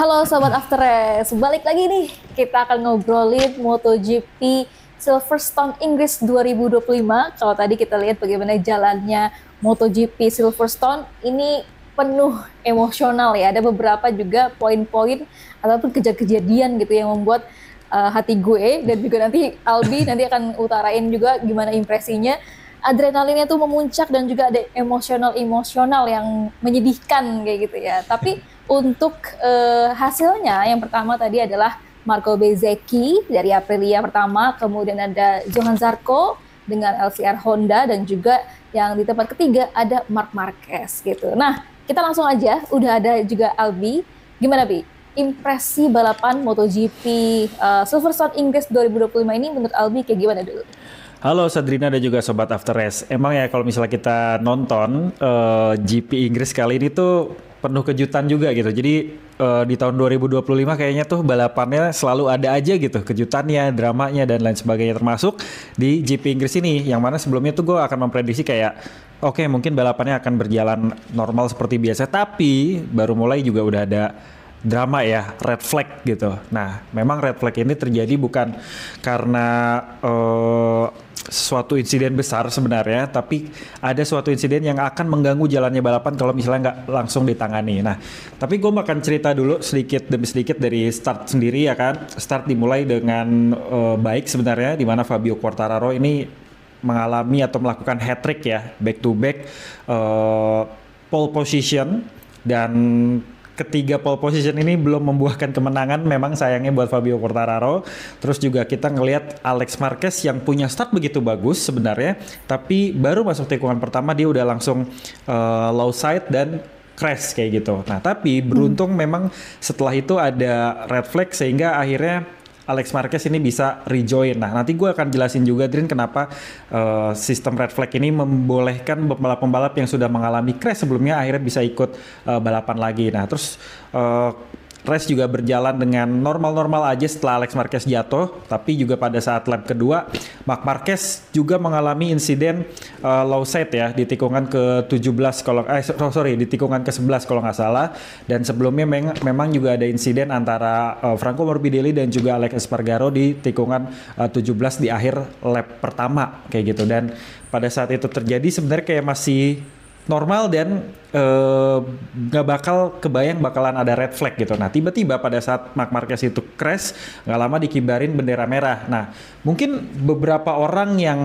Halo Sobat After Race, balik lagi nih. Kita akan ngobrolin MotoGP Silverstone Inggris 2025. Kalau tadi kita lihat bagaimana jalannya MotoGP Silverstone, ini penuh emosional ya. Ada beberapa juga poin-poin ataupun kejadian gitu yang membuat hati gue dan juga nanti Albi nanti akan utarain juga gimana impresinya. Adrenalinnya tuh memuncak dan juga ada emosional-emosional yang menyedihkan kayak gitu ya. Tapi untuk hasilnya yang pertama tadi adalah Marco Bezzecchi dari Aprilia pertama, kemudian ada Johann Zarco dengan LCR Honda dan juga yang di tempat ketiga ada Marc Marquez gitu. Nah, kita langsung aja udah ada juga Albi. Gimana Bi? Impresi balapan MotoGP Silverstone Inggris 2025 ini menurut Albi kayak gimana dulu? Halo Sadrina dan juga Sobat After Race. Emang ya kalau misalnya kita nonton GP Inggris kali ini tuh penuh kejutan juga gitu. Jadi di tahun 2025 kayaknya tuh balapannya selalu ada aja gitu. Kejutannya, dramanya dan lain sebagainya termasuk di GP Inggris ini. Yang mana sebelumnya tuh gue akan memprediksi kayak oke, mungkin balapannya akan berjalan normal seperti biasa. Tapi baru mulai juga udah ada drama ya, red flag gitu. Nah, memang red flag ini terjadi bukan karena suatu insiden besar sebenarnya, tapi ada suatu insiden yang akan mengganggu jalannya balapan kalau misalnya nggak langsung ditangani. Nah, tapi gue akan cerita dulu sedikit demi sedikit dari start sendiri ya kan. Start dimulai dengan baik sebenarnya, di mana Fabio Quartararo ini mengalami atau melakukan hat trick ya, back to back pole position, dan ketiga pole position ini belum membuahkan kemenangan memang sayangnya buat Fabio Quartararo. Terus juga kita ngelihat Alex Marquez yang punya start begitu bagus sebenarnya, tapi baru masuk tikungan pertama dia udah langsung low side dan crash kayak gitu. Nah, tapi beruntung memang setelah itu ada red flag sehingga akhirnya Alex Marquez ini bisa rejoin. Nah, nanti gue akan jelasin juga, Drin, kenapa sistem red flag ini membolehkan pembalap-pembalap yang sudah mengalami crash sebelumnya akhirnya bisa ikut balapan lagi. Nah, terus race juga berjalan dengan normal-normal aja setelah Alex Marquez jatuh, tapi juga pada saat lap kedua, Marc Marquez juga mengalami insiden low side ya di tikungan ke-17 kalau di tikungan ke-11 kalau nggak salah, dan sebelumnya memang juga ada insiden antara Franco Morbidelli dan juga Alex Espargaro di tikungan 17 di akhir lap pertama kayak gitu. Dan pada saat itu terjadi sebenarnya kayak masih normal dan nggak bakal kebayang bakalan ada red flag gitu. Nah, tiba-tiba pada saat Marc Marquez itu crash, nggak lama dikibarin bendera merah. Nah, mungkin beberapa orang yang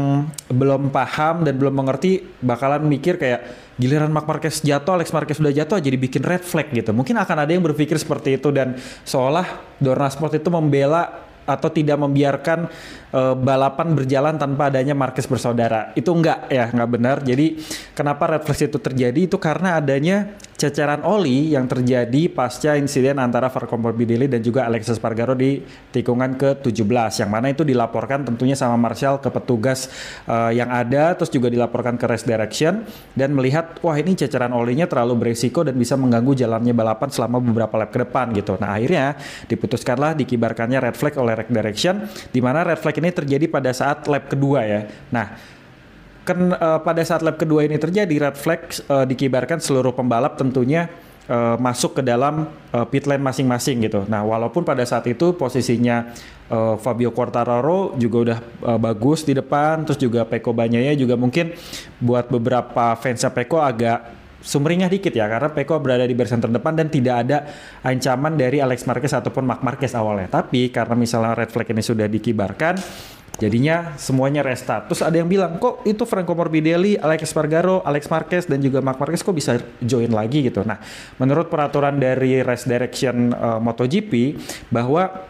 belum paham dan belum mengerti bakalan mikir kayak giliran Marc Marquez jatuh, Alex Marquez sudah jatuh jadi bikin red flag gitu. Mungkin akan ada yang berpikir seperti itu dan seolah Dorna Sport itu membela atau tidak membiarkan balapan berjalan tanpa adanya Marquez bersaudara. Itu nggak benar. Jadi kenapa red flag itu terjadi itu karena adanya ceceran oli yang terjadi pasca insiden antara Franco Morbidelli dan juga Alex Espargaro di tikungan ke-17, yang mana itu dilaporkan tentunya sama Marshall ke petugas yang ada, terus juga dilaporkan ke race direction dan melihat wah ini ceceran olinya terlalu beresiko dan bisa mengganggu jalannya balapan selama beberapa lap ke depan gitu. Nah, akhirnya diputuskanlah dikibarkannya red flag oleh race direction, di mana red flag ini terjadi pada saat lap kedua ya. Nah, pada saat lap kedua ini terjadi red flag dikibarkan, seluruh pembalap tentunya masuk ke dalam pit lane masing-masing gitu. Nah, walaupun pada saat itu posisinya Fabio Quartararo juga udah bagus di depan, terus juga Pecco Bagnaia juga mungkin buat beberapa fansnya Pecco agak sumringah dikit ya, karena Pecco berada di barisan terdepan dan tidak ada ancaman dari Alex Marquez ataupun Marc Marquez awalnya. Tapi karena misalnya red flag ini sudah dikibarkan, jadinya semuanya restart. Terus ada yang bilang, kok itu Franco Morbidelli, Alex Espargaro, Alex Marquez dan juga Marc Marquez kok bisa join lagi gitu. Nah, menurut peraturan dari Race Direction MotoGP bahwa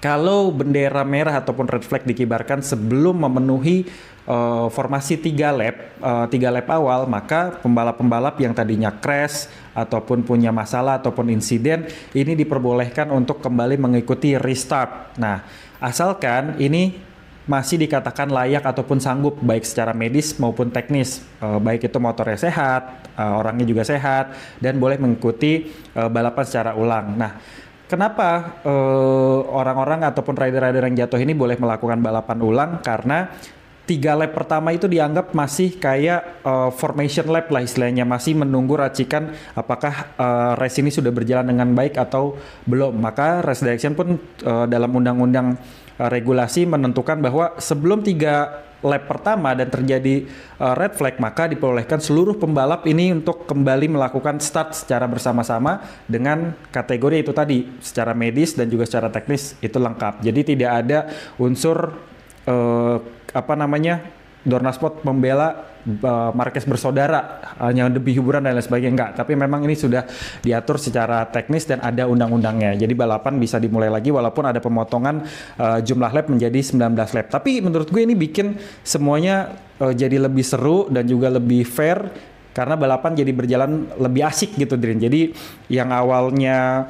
kalau bendera merah ataupun red flag dikibarkan sebelum memenuhi formasi 3 lap awal, maka pembalap-pembalap yang tadinya crash ataupun punya masalah ataupun insiden ini diperbolehkan untuk kembali mengikuti restart. Nah, asalkan ini masih dikatakan layak ataupun sanggup baik secara medis maupun teknis, baik itu motornya sehat, orangnya juga sehat dan boleh mengikuti balapan secara ulang. Nah, kenapa orang-orang ataupun rider-rider yang jatuh ini boleh melakukan balapan ulang? Karena 3 lap pertama itu dianggap masih kayak formation lap lah istilahnya, masih menunggu racikan apakah race ini sudah berjalan dengan baik atau belum. Maka race direction pun dalam undang-undang regulasi menentukan bahwa sebelum 3 lap pertama dan terjadi red flag, maka diperbolehkan seluruh pembalap ini untuk kembali melakukan start secara bersama-sama dengan kategori itu tadi, secara medis dan juga secara teknis itu lengkap. Jadi tidak ada unsur Dornasport membela Marquez bersaudara hanya demi hiburan dan lain sebagainya, enggak, tapi memang ini sudah diatur secara teknis dan ada undang-undangnya. Jadi balapan bisa dimulai lagi walaupun ada pemotongan jumlah lap menjadi 19 lap. Tapi menurut gue ini bikin semuanya jadi lebih seru dan juga lebih fair karena balapan jadi berjalan lebih asik gitu, Drin. Jadi yang awalnya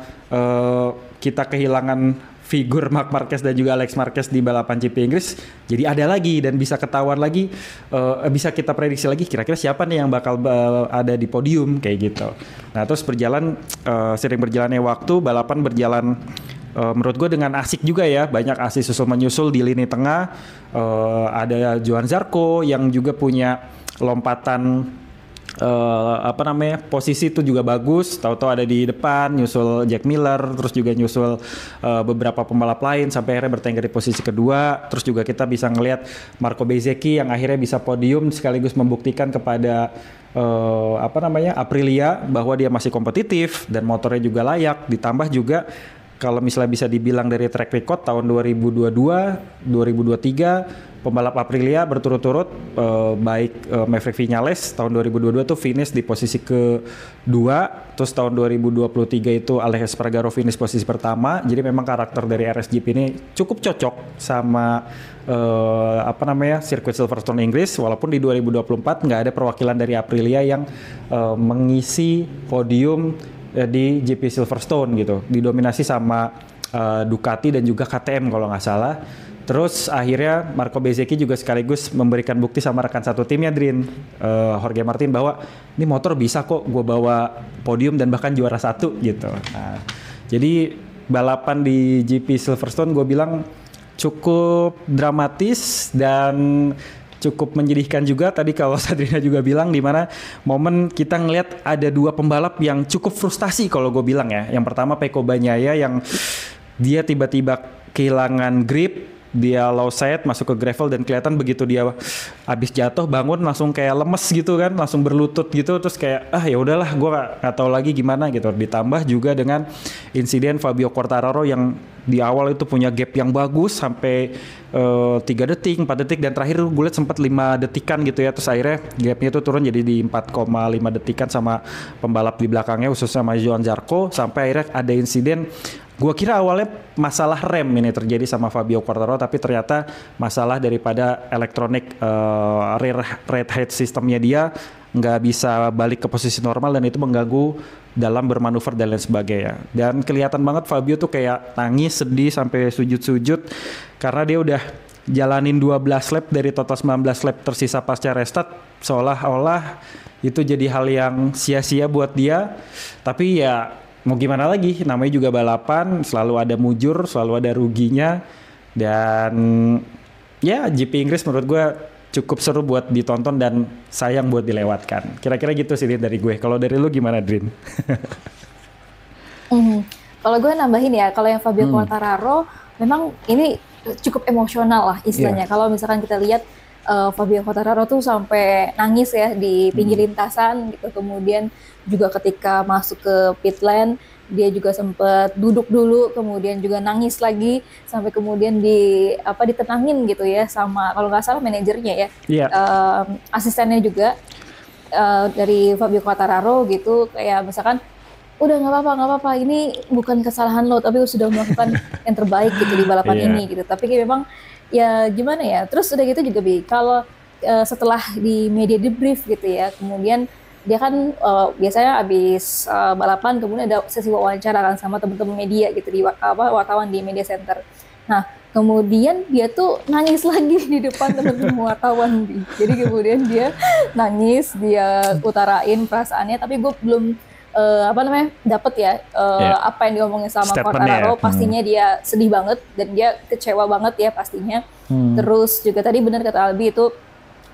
kita kehilangan figur Marc Marquez dan juga Alex Marquez di balapan GP Inggris, jadi ada lagi dan bisa ketahuan lagi, bisa kita prediksi lagi kira-kira siapa nih yang bakal ada di podium kayak gitu. Nah terus sering berjalannya waktu, balapan berjalan menurut gue dengan asik juga ya, banyak aksi susul menyusul di lini tengah. Ada Johan Zarco yang juga punya lompatan posisi itu juga bagus, tahu-tahu ada di depan nyusul Jack Miller, terus juga nyusul beberapa pembalap lain sampai akhirnya bertengger di posisi kedua. Terus juga kita bisa ngelihat Marco Bezzecchi yang akhirnya bisa podium sekaligus membuktikan kepada Aprilia bahwa dia masih kompetitif dan motornya juga layak. Ditambah juga kalau misalnya bisa dibilang dari track record tahun 2022, 2023 pembalap Aprilia berturut-turut baik Maverick Viñales tahun 2022 tuh finish di posisi kedua, terus tahun 2023 itu Alex Espargaro finish posisi pertama. Jadi memang karakter dari RSGP ini cukup cocok sama sirkuit Silverstone Inggris, walaupun di 2024 nggak ada perwakilan dari Aprilia yang mengisi podium di GP Silverstone gitu, didominasi sama Ducati dan juga KTM kalau nggak salah. Terus akhirnya Marco Bezzecchi juga sekaligus memberikan bukti sama rekan satu timnya, Drin, Jorge Martin, bahwa ini motor bisa kok gue bawa podium dan bahkan juara 1 gitu. Nah, jadi balapan di GP Silverstone gue bilang cukup dramatis dan cukup menyedihkan juga. Tadi kalau Sadrina juga bilang di mana momen kita ngelihat ada 2 pembalap yang cukup frustasi kalau gue bilang ya. Yang pertama Pecco Bagnaia yang dia tiba-tiba kehilangan grip, dia low side masuk ke gravel dan kelihatan begitu dia habis jatuh bangun langsung kayak lemes gitu kan, langsung berlutut gitu, terus kayak ya udahlah gue nggak tahu lagi gimana gitu. Ditambah juga dengan insiden Fabio Quartararo yang di awal itu punya gap yang bagus sampai 3 detik, 4 detik dan terakhir gue liat sempat 5 detikan gitu ya, terus akhirnya gapnya itu turun jadi di 4,5 detikan sama pembalap di belakangnya khususnya sama Johan Zarco, sampai akhirnya ada insiden. Gua kira awalnya masalah rem ini terjadi sama Fabio Quartararo, tapi ternyata masalah daripada elektronik rear head systemnya dia nggak bisa balik ke posisi normal dan itu mengganggu dalam bermanuver dan lain sebagainya. Dan kelihatan banget Fabio tuh kayak nangis, sedih sampai sujud-sujud karena dia udah jalanin 12 lap dari total 19 lap tersisa pasca restart, seolah-olah itu jadi hal yang sia-sia buat dia. Tapi ya mau gimana lagi, namanya juga balapan, selalu ada mujur, selalu ada ruginya. Dan ya GP Inggris menurut gue cukup seru buat ditonton dan sayang buat dilewatkan. Kira-kira gitu sih dari gue. Kalau dari lu gimana, Drin? Kalau gue nambahin ya, kalau yang Fabio Quartararo memang ini cukup emosional lah istilahnya. Kalau misalkan kita lihat Fabio Quartararo tuh sampai nangis ya di pinggir lintasan gitu. Kemudian juga ketika masuk ke pit lane dia juga sempat duduk dulu, kemudian juga nangis lagi sampai kemudian ditenangin gitu ya sama kalau nggak salah manajernya ya, asistennya juga dari Fabio Quartararo gitu, kayak misalkan udah nggak apa-apa, ini bukan kesalahan lo tapi lo sudah melakukan yang terbaik gitu di balapan ini gitu. Tapi memang ya gimana ya, terus udah gitu juga kalau setelah di media debrief gitu ya, kemudian dia kan biasanya habis balapan kemudian ada sesi wawancara kan sama teman-teman media gitu di wartawan di media center. Nah kemudian dia tuh nangis lagi di depan teman-teman wartawan. Jadi kemudian dia nangis, dia utarain perasaannya, tapi gue belum apa namanya dapat ya apa yang diomongin sama Statementnya Quartararo, ya. pastinya dia sedih banget dan dia kecewa banget ya pastinya. Terus juga tadi benar kata Albi itu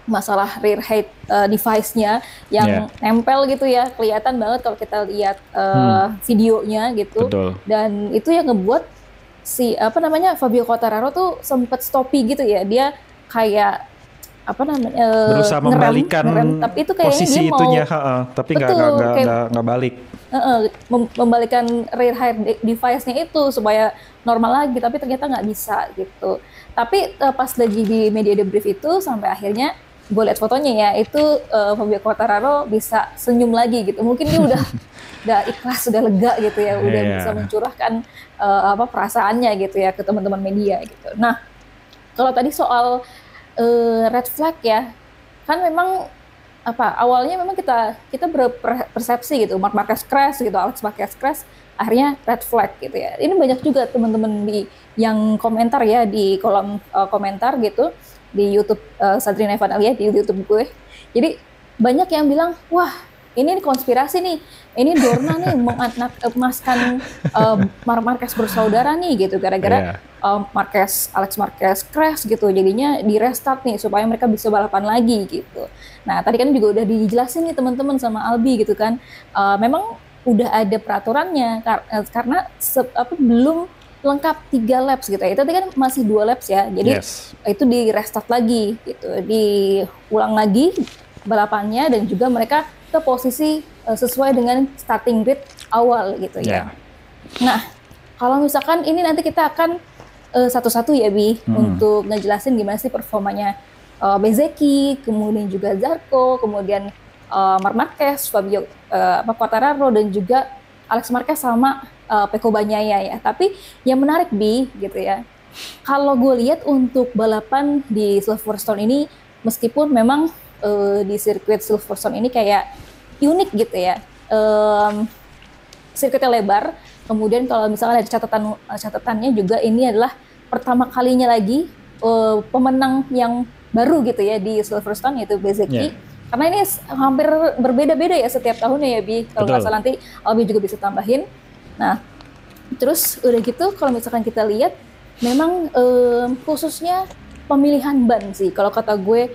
masalah rear head device-nya yang nempel gitu ya, kelihatan banget kalau kita lihat videonya gitu. Betul. Dan itu yang ngebuat si apa namanya Fabio Quartararo tuh sempet stoppy gitu ya, dia kayak apa namanya berusaha membalikan tapi itu kayaknya posisi dia mau itunya, tapi nggak balik. Membalikan rear head device-nya itu supaya normal lagi, tapi ternyata nggak bisa gitu. Tapi pas lagi di media debrief itu sampai akhirnya gue lihat fotonya ya, itu Fabio Quartararo bisa senyum lagi gitu. Mungkin dia udah ikhlas, sudah lega gitu ya, udah bisa mencurahkan apa perasaannya gitu ya ke teman-teman media gitu. Nah, kalau tadi soal red flag ya, kan memang apa awalnya memang kita berpersepsi gitu, Marc Marquez crash gitu, Alex Marquez crash, akhirnya red flag gitu ya. Ini banyak juga teman-teman yang komentar ya di kolom komentar gitu di YouTube Sabrina Evangelia di YouTube gue. Jadi banyak yang bilang, wah ini konspirasi nih, ini Dorna nih mengemaskan Marc Marquez bersaudara nih gitu, gara-gara Alex Marquez crash gitu, jadinya di restart nih supaya mereka bisa balapan lagi gitu. Nah tadi kan juga udah dijelasin nih teman-teman sama Albi gitu kan, memang udah ada peraturannya karena belum lengkap 3 laps gitu ya, itu tadi kan masih 2 laps ya, jadi itu di restart lagi gitu, diulang lagi balapannya dan juga mereka ke posisi sesuai dengan starting grid awal gitu ya. Nah, kalau misalkan ini nanti kita akan satu-satu ya Bi, untuk ngejelasin gimana sih performanya Bezzecchi, kemudian juga Zarco, kemudian Marc Marquez, Fabio Quartararo dan juga Alex Marquez sama Pecco Bagnaia ya. Tapi yang menarik Bi gitu ya, kalau gue lihat untuk balapan di Silverstone ini, meskipun memang di sirkuit Silverstone ini kayak unik gitu ya, sirkuitnya lebar, kemudian kalau misalnya ada catatannya juga ini adalah pertama kalinya lagi pemenang yang baru gitu ya di Silverstone, yaitu Bezzecchi. Karena ini hampir berbeda-beda ya setiap tahunnya ya Bi, kalau nggak salah nanti Albi juga bisa tambahin. Nah terus udah gitu kalau misalkan kita lihat memang khususnya pemilihan ban sih kalau kata gue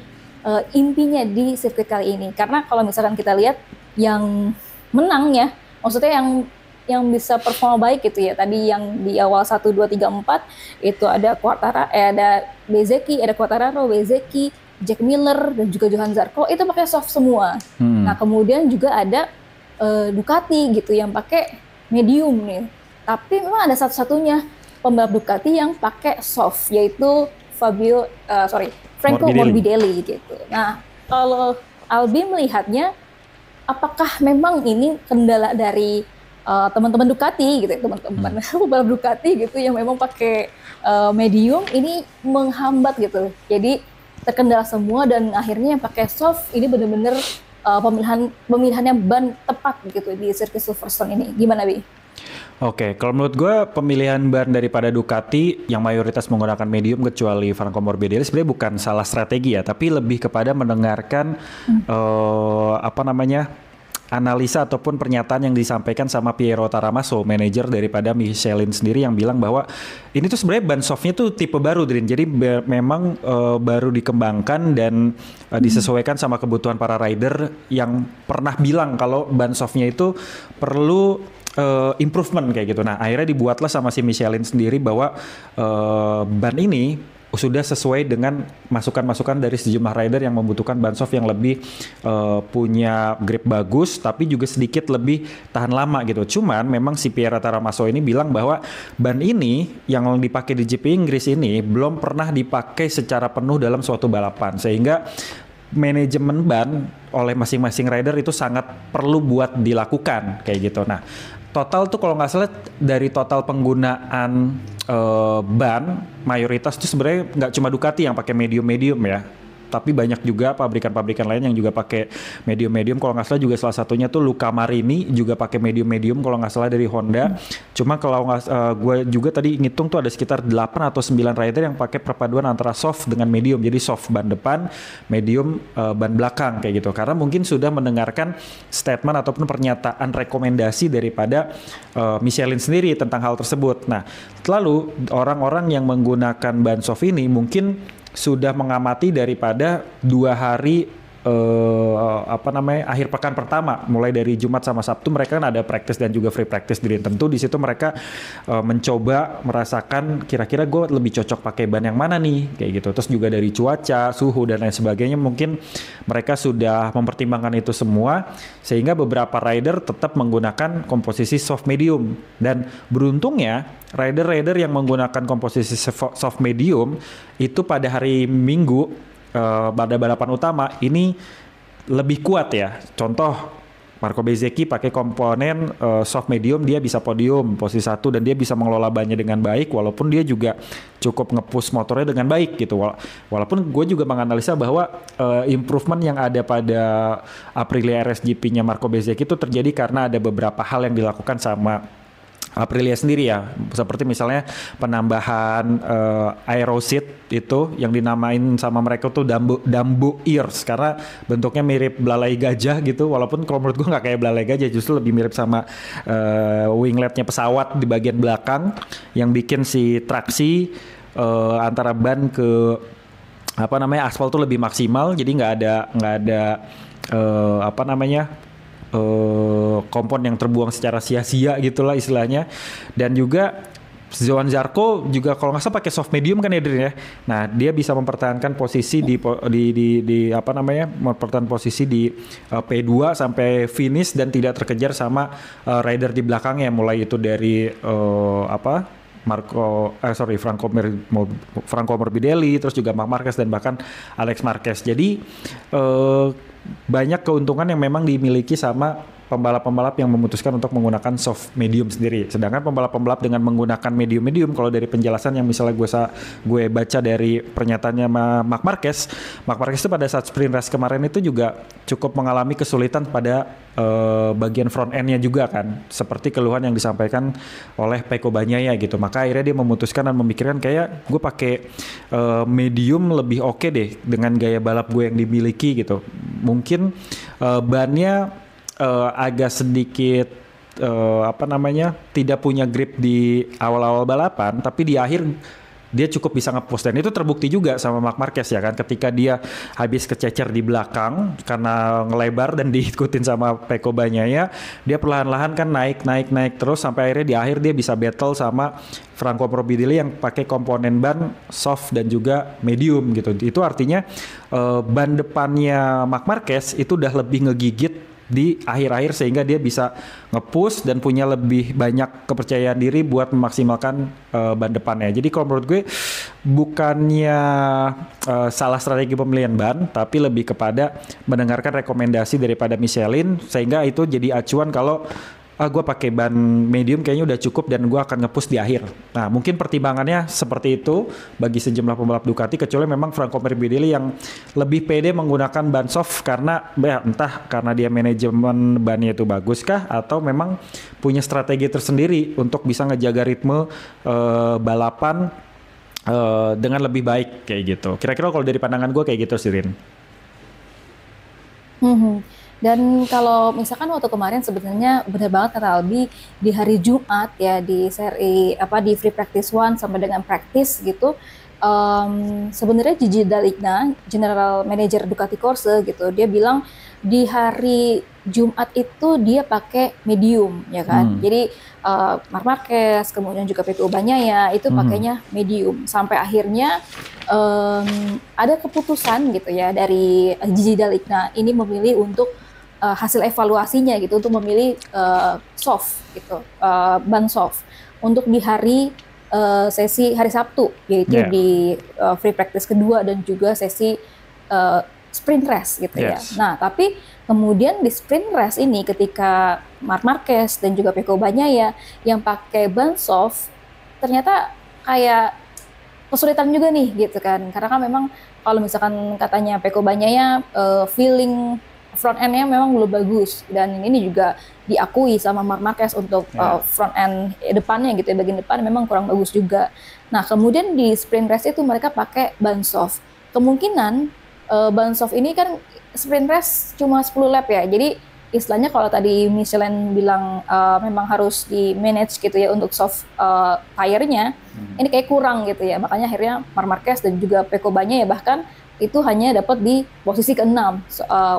intinya di sirkuit kali ini, karena kalau misalkan kita lihat yang menang ya, maksudnya yang bisa performa baik gitu ya, tadi yang di awal 1, 2, 3, 4 itu ada ada Bezzecchi, ada Quartararo, Bezzecchi, Jack Miller dan juga Johan Zarco itu pakai soft semua. Nah kemudian juga ada Ducati gitu yang pakai medium nih, tapi memang ada satu-satunya pembalap Ducati yang pakai soft, yaitu Franco Morbidelli gitu. Nah, kalau Albi melihatnya, apakah memang ini kendala dari teman-teman Ducati gitu, teman-teman pembalap Ducati gitu yang memang pakai medium ini menghambat gitu. Jadi terkendala semua dan akhirnya yang pakai soft ini benar-benar pemilihannya ban tepat gitu di sirkuit Silverstone ini. Gimana Bi? Oke, kalau menurut gue pemilihan ban daripada Ducati yang mayoritas menggunakan medium kecuali Franco Morbidelli sebenarnya bukan salah strategi ya, tapi lebih kepada mendengarkan analisa ataupun pernyataan yang disampaikan sama Piero Taramaso, manajer daripada Michelin sendiri, yang bilang bahwa ini tuh sebenarnya ban softnya tuh tipe baru, Drin. Jadi memang baru dikembangkan dan disesuaikan sama kebutuhan para rider yang pernah bilang kalau ban softnya itu perlu improvement kayak gitu. Nah akhirnya dibuatlah sama si Michelin sendiri bahwa ban ini sudah sesuai dengan masukan-masukan dari sejumlah rider yang membutuhkan ban soft yang lebih punya grip bagus tapi juga sedikit lebih tahan lama gitu. Cuman memang si Piero Taramaso ini bilang bahwa ban ini yang dipakai di GP Inggris ini belum pernah dipakai secara penuh dalam suatu balapan, sehingga manajemen ban oleh masing-masing rider itu sangat perlu buat dilakukan kayak gitu. Nah total tuh kalau nggak salah dari total penggunaan ban mayoritas tuh sebenarnya nggak cuma Ducati yang pakai medium ya. tapi banyak juga pabrikan-pabrikan lain yang juga pakai medium-medium. Kalau nggak salah juga salah satunya tuh Luca Marini juga pakai medium-medium kalau nggak salah dari Honda. Cuma kalau gue juga tadi ngitung tuh ada sekitar 8 atau 9 rider yang pakai perpaduan antara soft dengan medium. Jadi soft ban depan, medium ban belakang kayak gitu. Karena mungkin sudah mendengarkan statement ataupun pernyataan rekomendasi daripada Michelin sendiri tentang hal tersebut. Nah, lalu orang-orang yang menggunakan ban soft ini mungkin sudah mengamati daripada 2 hari akhir pekan pertama, mulai dari Jumat sama Sabtu mereka kan ada practice dan juga free practice. Jadi tentu di situ mereka mencoba merasakan kira-kira gue lebih cocok pakai ban yang mana nih kayak gitu. Terus juga dari cuaca, suhu dan lain sebagainya mungkin mereka sudah mempertimbangkan itu semua, sehingga beberapa rider tetap menggunakan komposisi soft medium. Dan beruntungnya rider-rider yang menggunakan komposisi soft medium itu pada hari Minggu pada balapan utama ini lebih kuat ya. Contoh Marco Bezzecchi pakai komponen soft medium, dia bisa podium posisi 1 dan dia bisa mengelola bannya dengan baik walaupun dia juga cukup nge-push motornya dengan baik gitu. Walaupun gue juga menganalisa bahwa improvement yang ada pada Aprilia RSGP-nya Marco Bezzecchi itu terjadi karena ada beberapa hal yang dilakukan sama Aprilia sendiri ya, seperti misalnya penambahan aeroseat itu yang dinamain sama mereka tuh Dumbo ears karena bentuknya mirip belalai gajah gitu, walaupun kalau menurut gue nggak kayak belalai gajah, justru lebih mirip sama wingletnya pesawat di bagian belakang yang bikin si traksi antara ban ke aspal tuh lebih maksimal, jadi nggak ada kompon yang terbuang secara sia-sia gitulah istilahnya. Dan juga Johann Zarco juga kalau nggak salah pakai soft medium kan ya Drin ya. Nah dia bisa mempertahankan posisi mempertahankan posisi di P2 sampai finish dan tidak terkejar sama rider di belakangnya, mulai itu dari Franco Morbidelli, terus juga Marc Marquez dan bahkan Alex Marquez. Jadi banyak keuntungan yang memang dimiliki sama pembalap-pembalap yang memutuskan untuk menggunakan soft medium sendiri. Sedangkan pembalap-pembalap dengan menggunakan medium-medium, kalau dari penjelasan yang misalnya gue baca dari pernyataannya Marc Marquez itu pada saat sprint race kemarin itu juga cukup mengalami kesulitan pada bagian front end-nya juga kan, seperti keluhan yang disampaikan oleh Pecco Bagnaia gitu. Maka akhirnya dia memutuskan dan memikirkan kayak gue pakai medium lebih oke deh dengan gaya balap gue yang dimiliki gitu. Mungkin bannya agak sedikit tidak punya grip di awal-awal balapan, tapi di akhir dia cukup bisa nge-push, dan itu terbukti juga sama Marc Marquez ya kan, ketika dia habis kececer di belakang karena ngelebar dan diikutin sama Pecco Bagnaia, dia perlahan-lahan kan naik terus sampai akhirnya di akhir dia bisa battle sama Franco Morbidelli yang pakai komponen ban soft dan juga medium gitu. Itu artinya ban depannya Marc Marquez itu udah lebih ngegigit di akhir-akhir sehingga dia bisa nge-push dan punya lebih banyak kepercayaan diri buat memaksimalkan ban depannya. Jadi kalau menurut gue bukannya salah strategi pemilihan ban, tapi lebih kepada mendengarkan rekomendasi daripada Michelin sehingga itu jadi acuan kalau gue pakai ban medium kayaknya udah cukup dan gue akan nge-push di akhir. Nah mungkin pertimbangannya seperti itu bagi sejumlah pembalap Ducati, kecuali memang Franco Morbidelli yang lebih pede menggunakan ban soft karena entah karena dia manajemen bannya itu bagus kah, atau memang punya strategi tersendiri untuk bisa ngejaga ritme balapan dengan lebih baik kayak gitu. Kira-kira kalau dari pandangan gue kayak gitu sih, Rin. Dan kalau misalkan waktu kemarin sebenarnya benar banget kata Albi, di hari Jumat ya di di free practice 1 sampai dengan practice gitu, sebenarnya Gigi Dall'Igna, General Manager Ducati Corse gitu, dia bilang di hari Jumat itu dia pakai medium ya kan. Jadi Marc Marquez kemudian juga Pecco Bagnaia itu pakainya medium sampai akhirnya ada keputusan gitu ya dari Gigi Dall'Igna ini memilih untuk hasil evaluasinya gitu untuk memilih soft gitu, ban soft untuk di sesi hari Sabtu, yaitu di free practice kedua dan juga sesi sprint race gitu ya. Nah tapi kemudian di sprint race ini ketika Marc Marquez dan juga Pecco Bagnaia yang pakai ban soft ternyata kayak kesulitan juga nih gitu kan, karena kan memang kalau misalkan katanya Peko Bagnaia feeling front end-nya memang belum bagus, dan ini juga diakui sama Marc Marquez untuk front end depannya gitu ya, bagian depan memang kurang bagus juga. Nah kemudian di sprint race itu mereka pakai ban soft. Kemungkinan ban soft ini kan sprint race cuma 10 lap ya, jadi istilahnya kalau tadi Michelin bilang memang harus di manage gitu ya untuk soft tire-nya, ini kayak kurang gitu ya, makanya akhirnya Marc Marquez dan juga Peko Bagnaia ya bahkan itu hanya dapat di posisi ke-6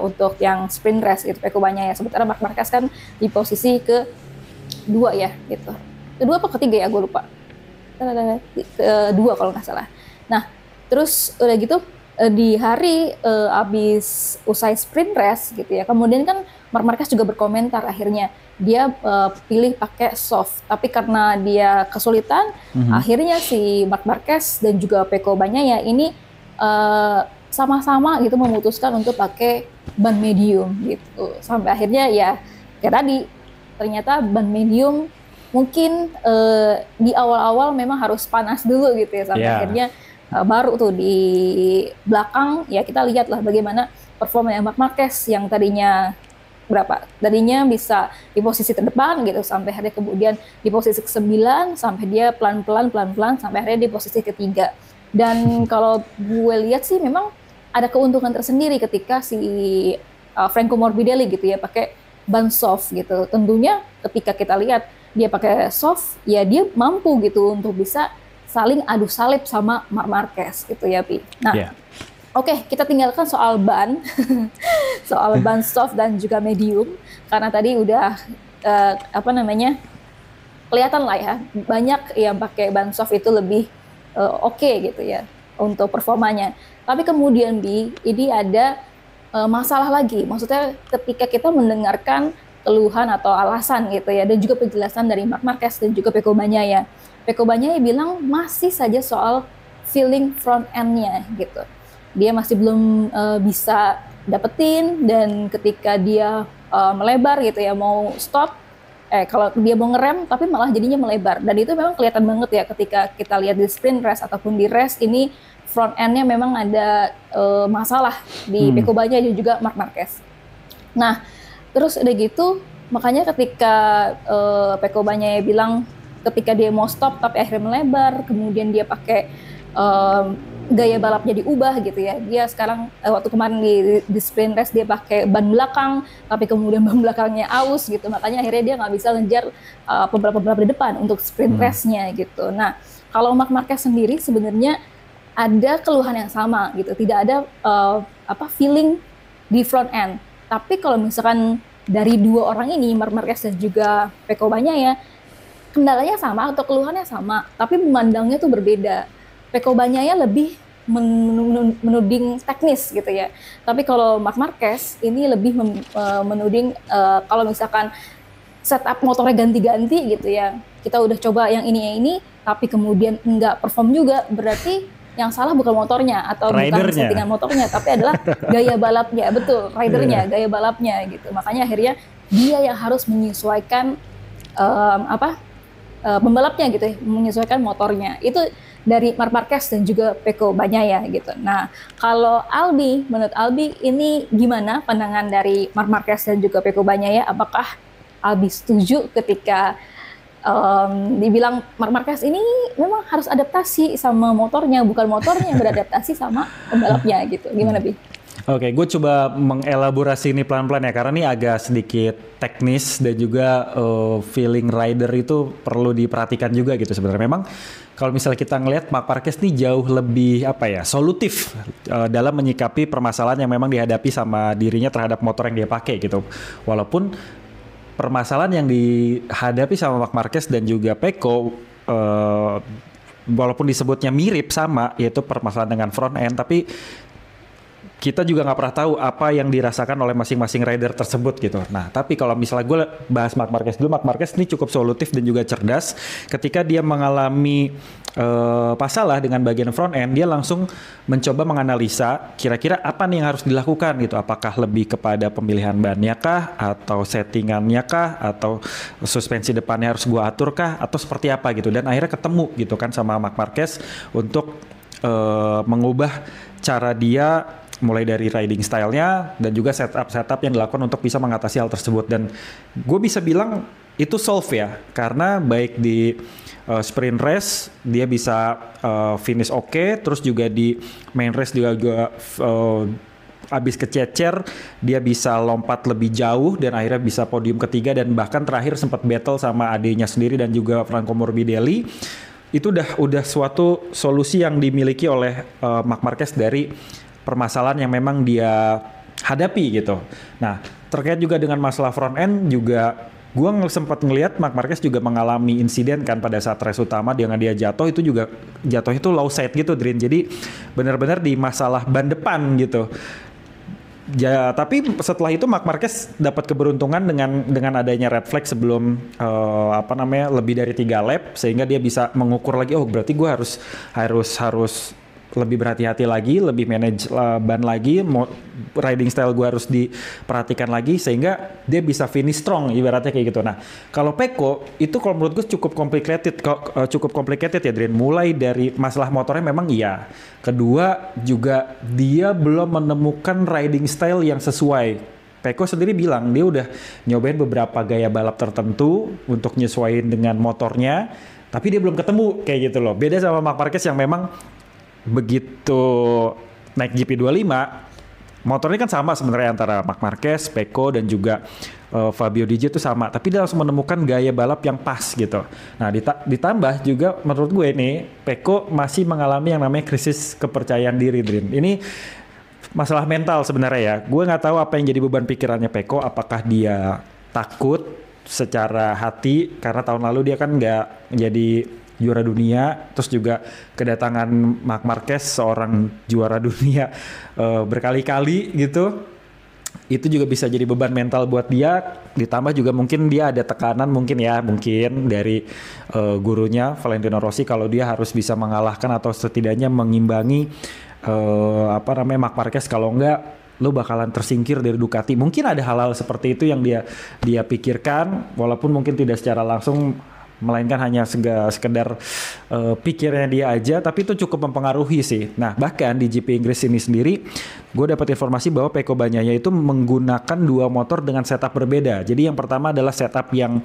untuk yang sprint race gitu Peko Bagnaia ya, sementara Marc Marquez kan di posisi ke-2 ya gitu, kedua apa ketiga ya gue lupa, kedua kalau nggak salah. Nah terus udah gitu di hari abis usai sprint race gitu ya, kemudian kan Marc Marquez juga berkomentar akhirnya dia pilih pakai soft, tapi karena dia kesulitan, akhirnya si Marc Marquez dan juga Peko Bagnaia ini sama-sama gitu memutuskan untuk pakai ban medium gitu, sampai akhirnya ya kayak tadi ternyata ban medium mungkin di awal-awal memang harus panas dulu gitu ya, sampai akhirnya baru tuh di belakang ya kita lihatlah bagaimana performa Marc Marquez yang tadinya bisa di posisi terdepan gitu, sampai akhirnya kemudian di posisi ke-9, sampai dia pelan-pelan sampai akhirnya di posisi ke-3. Dan kalau gue lihat sih memang ada keuntungan tersendiri ketika si Franco Morbidelli gitu ya pakai ban soft gitu. Tentunya ketika kita lihat dia pakai soft ya dia mampu gitu untuk bisa saling adu salib sama Marc Marquez gitu ya Pi. Nah, Oke, kita tinggalkan soal ban, soal ban soft dan juga medium, karena tadi udah kelihatan lah ya, banyak yang pakai ban soft itu lebih oke gitu ya untuk performanya. Tapi kemudian ini ada masalah lagi, maksudnya ketika kita mendengarkan keluhan atau alasan gitu ya, dan juga penjelasan dari Marc Marquez dan juga Peko Bagnaia. Peko Bagnaia bilang masih saja soal feeling front end-nya gitu. Dia masih belum bisa dapetin, dan ketika dia melebar gitu ya mau stop, kalau dia mau ngerem tapi malah jadinya melebar, dan itu memang kelihatan banget ya ketika kita lihat di sprint race ataupun di race ini front end-nya memang ada masalah di Peko Bagnaia dan juga Marc Marquez. Nah terus udah gitu makanya ketika Peko Bagnaia bilang ketika dia mau stop tapi akhirnya melebar, kemudian dia pakai gaya balapnya diubah gitu ya. Dia sekarang waktu kemarin di sprint race dia pakai ban belakang, tapi kemudian ban belakangnya aus gitu. Makanya akhirnya dia nggak bisa ngejar pembalap-pembalap di depan untuk sprint race-nya gitu. Nah, kalau Marc Marquez sendiri sebenarnya ada keluhan yang sama gitu. Tidak ada feeling di front end. Tapi kalau misalkan dari dua orang ini, Marc Marquez dan juga Peko Bagnaia, kendalanya sama atau keluhannya sama, tapi memandangnya tuh berbeda. Peko Bagnaia lebih menuding teknis gitu ya. Tapi kalau Marc Marquez ini lebih menuding kalau misalkan setup motornya ganti-ganti gitu ya. Kita udah coba yang ini, tapi kemudian nggak perform juga, berarti yang salah bukan motornya atau bukan settingan motornya, tapi adalah gaya balapnya. Betul, ridernya, gaya balapnya gitu. Makanya akhirnya dia yang harus menyesuaikan pembalapnya gitu ya, menyesuaikan motornya. Itu dari Marc Marquez dan juga Peko Bagnaia gitu. Nah, kalau Albi, menurut Albi ini gimana pandangan dari Marc Marquez dan juga Peko Bagnaia? Apakah Albi setuju ketika dibilang Marc Marquez ini memang harus adaptasi sama motornya, bukan motornya yang beradaptasi sama pembalapnya gitu? Gimana Bi? Oke, gue coba mengelaborasi ini pelan-pelan ya, karena ini agak sedikit teknis dan juga feeling rider itu perlu diperhatikan juga gitu sebenarnya. Memang kalau misalnya kita ngelihat Marc Marquez nih jauh lebih solutif dalam menyikapi permasalahan yang memang dihadapi sama dirinya terhadap motor yang dia pakai gitu. Walaupun permasalahan yang dihadapi sama Marc Marquez dan juga Peko walaupun disebutnya mirip sama, yaitu permasalahan dengan front end, tapi kita juga nggak pernah tahu apa yang dirasakan oleh masing-masing rider tersebut gitu. Nah, tapi kalau misalnya gue bahas Marc Marquez dulu, Marc Marquez ini cukup solutif dan juga cerdas. Ketika dia mengalami masalah dengan bagian front end, dia langsung mencoba menganalisa kira-kira apa nih yang harus dilakukan gitu. Apakah lebih kepada pemilihan bannya kah, atau settingannya kah, atau suspensi depannya harus gue atur kah, atau seperti apa gitu. Dan akhirnya ketemu gitu kan sama Marc Marquez untuk mengubah cara dia mulai dari riding style-nya dan juga setup yang dilakukan untuk bisa mengatasi hal tersebut. Dan gue bisa bilang itu solve ya, karena baik di sprint race dia bisa finish oke, terus juga di main race dia juga abis kececer dia bisa lompat lebih jauh dan akhirnya bisa podium ketiga, dan bahkan terakhir sempat battle sama adiknya sendiri dan juga Franco Morbidelli. Itu udah suatu solusi yang dimiliki oleh Marc Marquez dari permasalahan yang memang dia hadapi gitu. Nah, terkait juga dengan masalah front end juga gue sempat ngelihat Marc Marquez juga mengalami insiden kan pada saat race utama dengan dia jatuh, itu juga jatuh itu low side gitu Drin. Jadi benar-benar di masalah ban depan gitu. Ya, tapi setelah itu Marc Marquez dapat keberuntungan dengan adanya red flag sebelum lebih dari 3 lap, sehingga dia bisa mengukur lagi, oh berarti gue harus lebih berhati-hati lagi, lebih manage ban lagi, riding style gue harus diperhatikan lagi, sehingga dia bisa finish strong ibaratnya kayak gitu. Nah, kalau Pecco itu kalau menurut gue cukup complicated ya Drin. Mulai dari masalah motornya memang iya. Kedua juga dia belum menemukan riding style yang sesuai. Pecco sendiri bilang dia udah nyobain beberapa gaya balap tertentu untuk nyesuaiin dengan motornya, tapi dia belum ketemu kayak gitu loh. Beda sama Marc Marquez yang memang begitu naik GP25 motornya kan sama sebenarnya antara Marc Marquez, Pecco dan juga Fabio Di Gio itu sama, tapi dia langsung menemukan gaya balap yang pas gitu. Nah ditambah juga menurut gue nih Pecco masih mengalami yang namanya krisis kepercayaan diri Drin. Ini masalah mental sebenarnya ya. Gue nggak tahu apa yang jadi beban pikirannya Pecco, apakah dia takut secara hati karena tahun lalu dia kan nggak jadi juara dunia, terus juga kedatangan Marc Marquez seorang juara dunia berkali-kali gitu, itu juga bisa jadi beban mental buat dia. Ditambah juga mungkin dia ada tekanan mungkin dari gurunya Valentino Rossi kalau dia harus bisa mengalahkan atau setidaknya mengimbangi Marc Marquez, kalau enggak lo bakalan tersingkir dari Ducati. Mungkin ada hal-hal seperti itu yang dia pikirkan, walaupun mungkin tidak secara langsung, melainkan hanya sekedar pikirnya dia aja, tapi itu cukup mempengaruhi sih. Nah, bahkan di GP Inggris ini sendiri, gue dapat informasi bahwa Pecco Bagnaia itu menggunakan 2 motor dengan setup berbeda. Jadi yang pertama adalah setup yang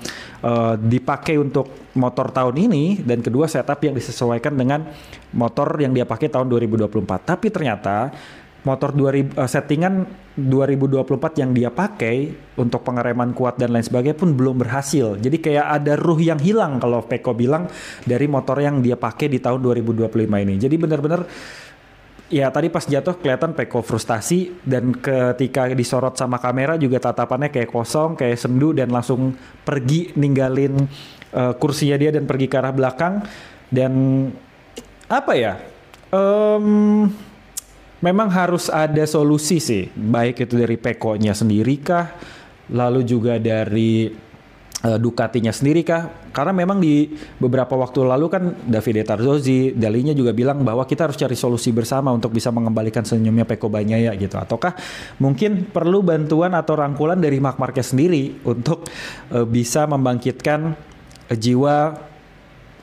dipakai untuk motor tahun ini, dan kedua setup yang disesuaikan dengan motor yang dia pakai tahun 2024. Tapi ternyata motor settingan 2024 yang dia pakai untuk pengereman kuat dan lain sebagainya pun belum berhasil. Jadi kayak ada ruh yang hilang kalau Pecco bilang dari motor yang dia pakai di tahun 2025 ini. Jadi benar-benar ya tadi pas jatuh kelihatan Pecco frustasi, dan ketika disorot sama kamera juga tatapannya kayak kosong, kayak sendu, dan langsung pergi ninggalin kursinya dia dan pergi ke arah belakang. Dan apa ya? Memang harus ada solusi sih, baik itu dari Pecco-nya sendiri kah, lalu juga dari Ducatinya sendiri kah? Karena memang di beberapa waktu lalu kan Davide Tarzozzi, Dalinya juga bilang bahwa kita harus cari solusi bersama untuk bisa mengembalikan senyumnya Pecco Bagnaia gitu. Ataukah mungkin perlu bantuan atau rangkulan dari Marc Marquez sendiri untuk bisa membangkitkan jiwa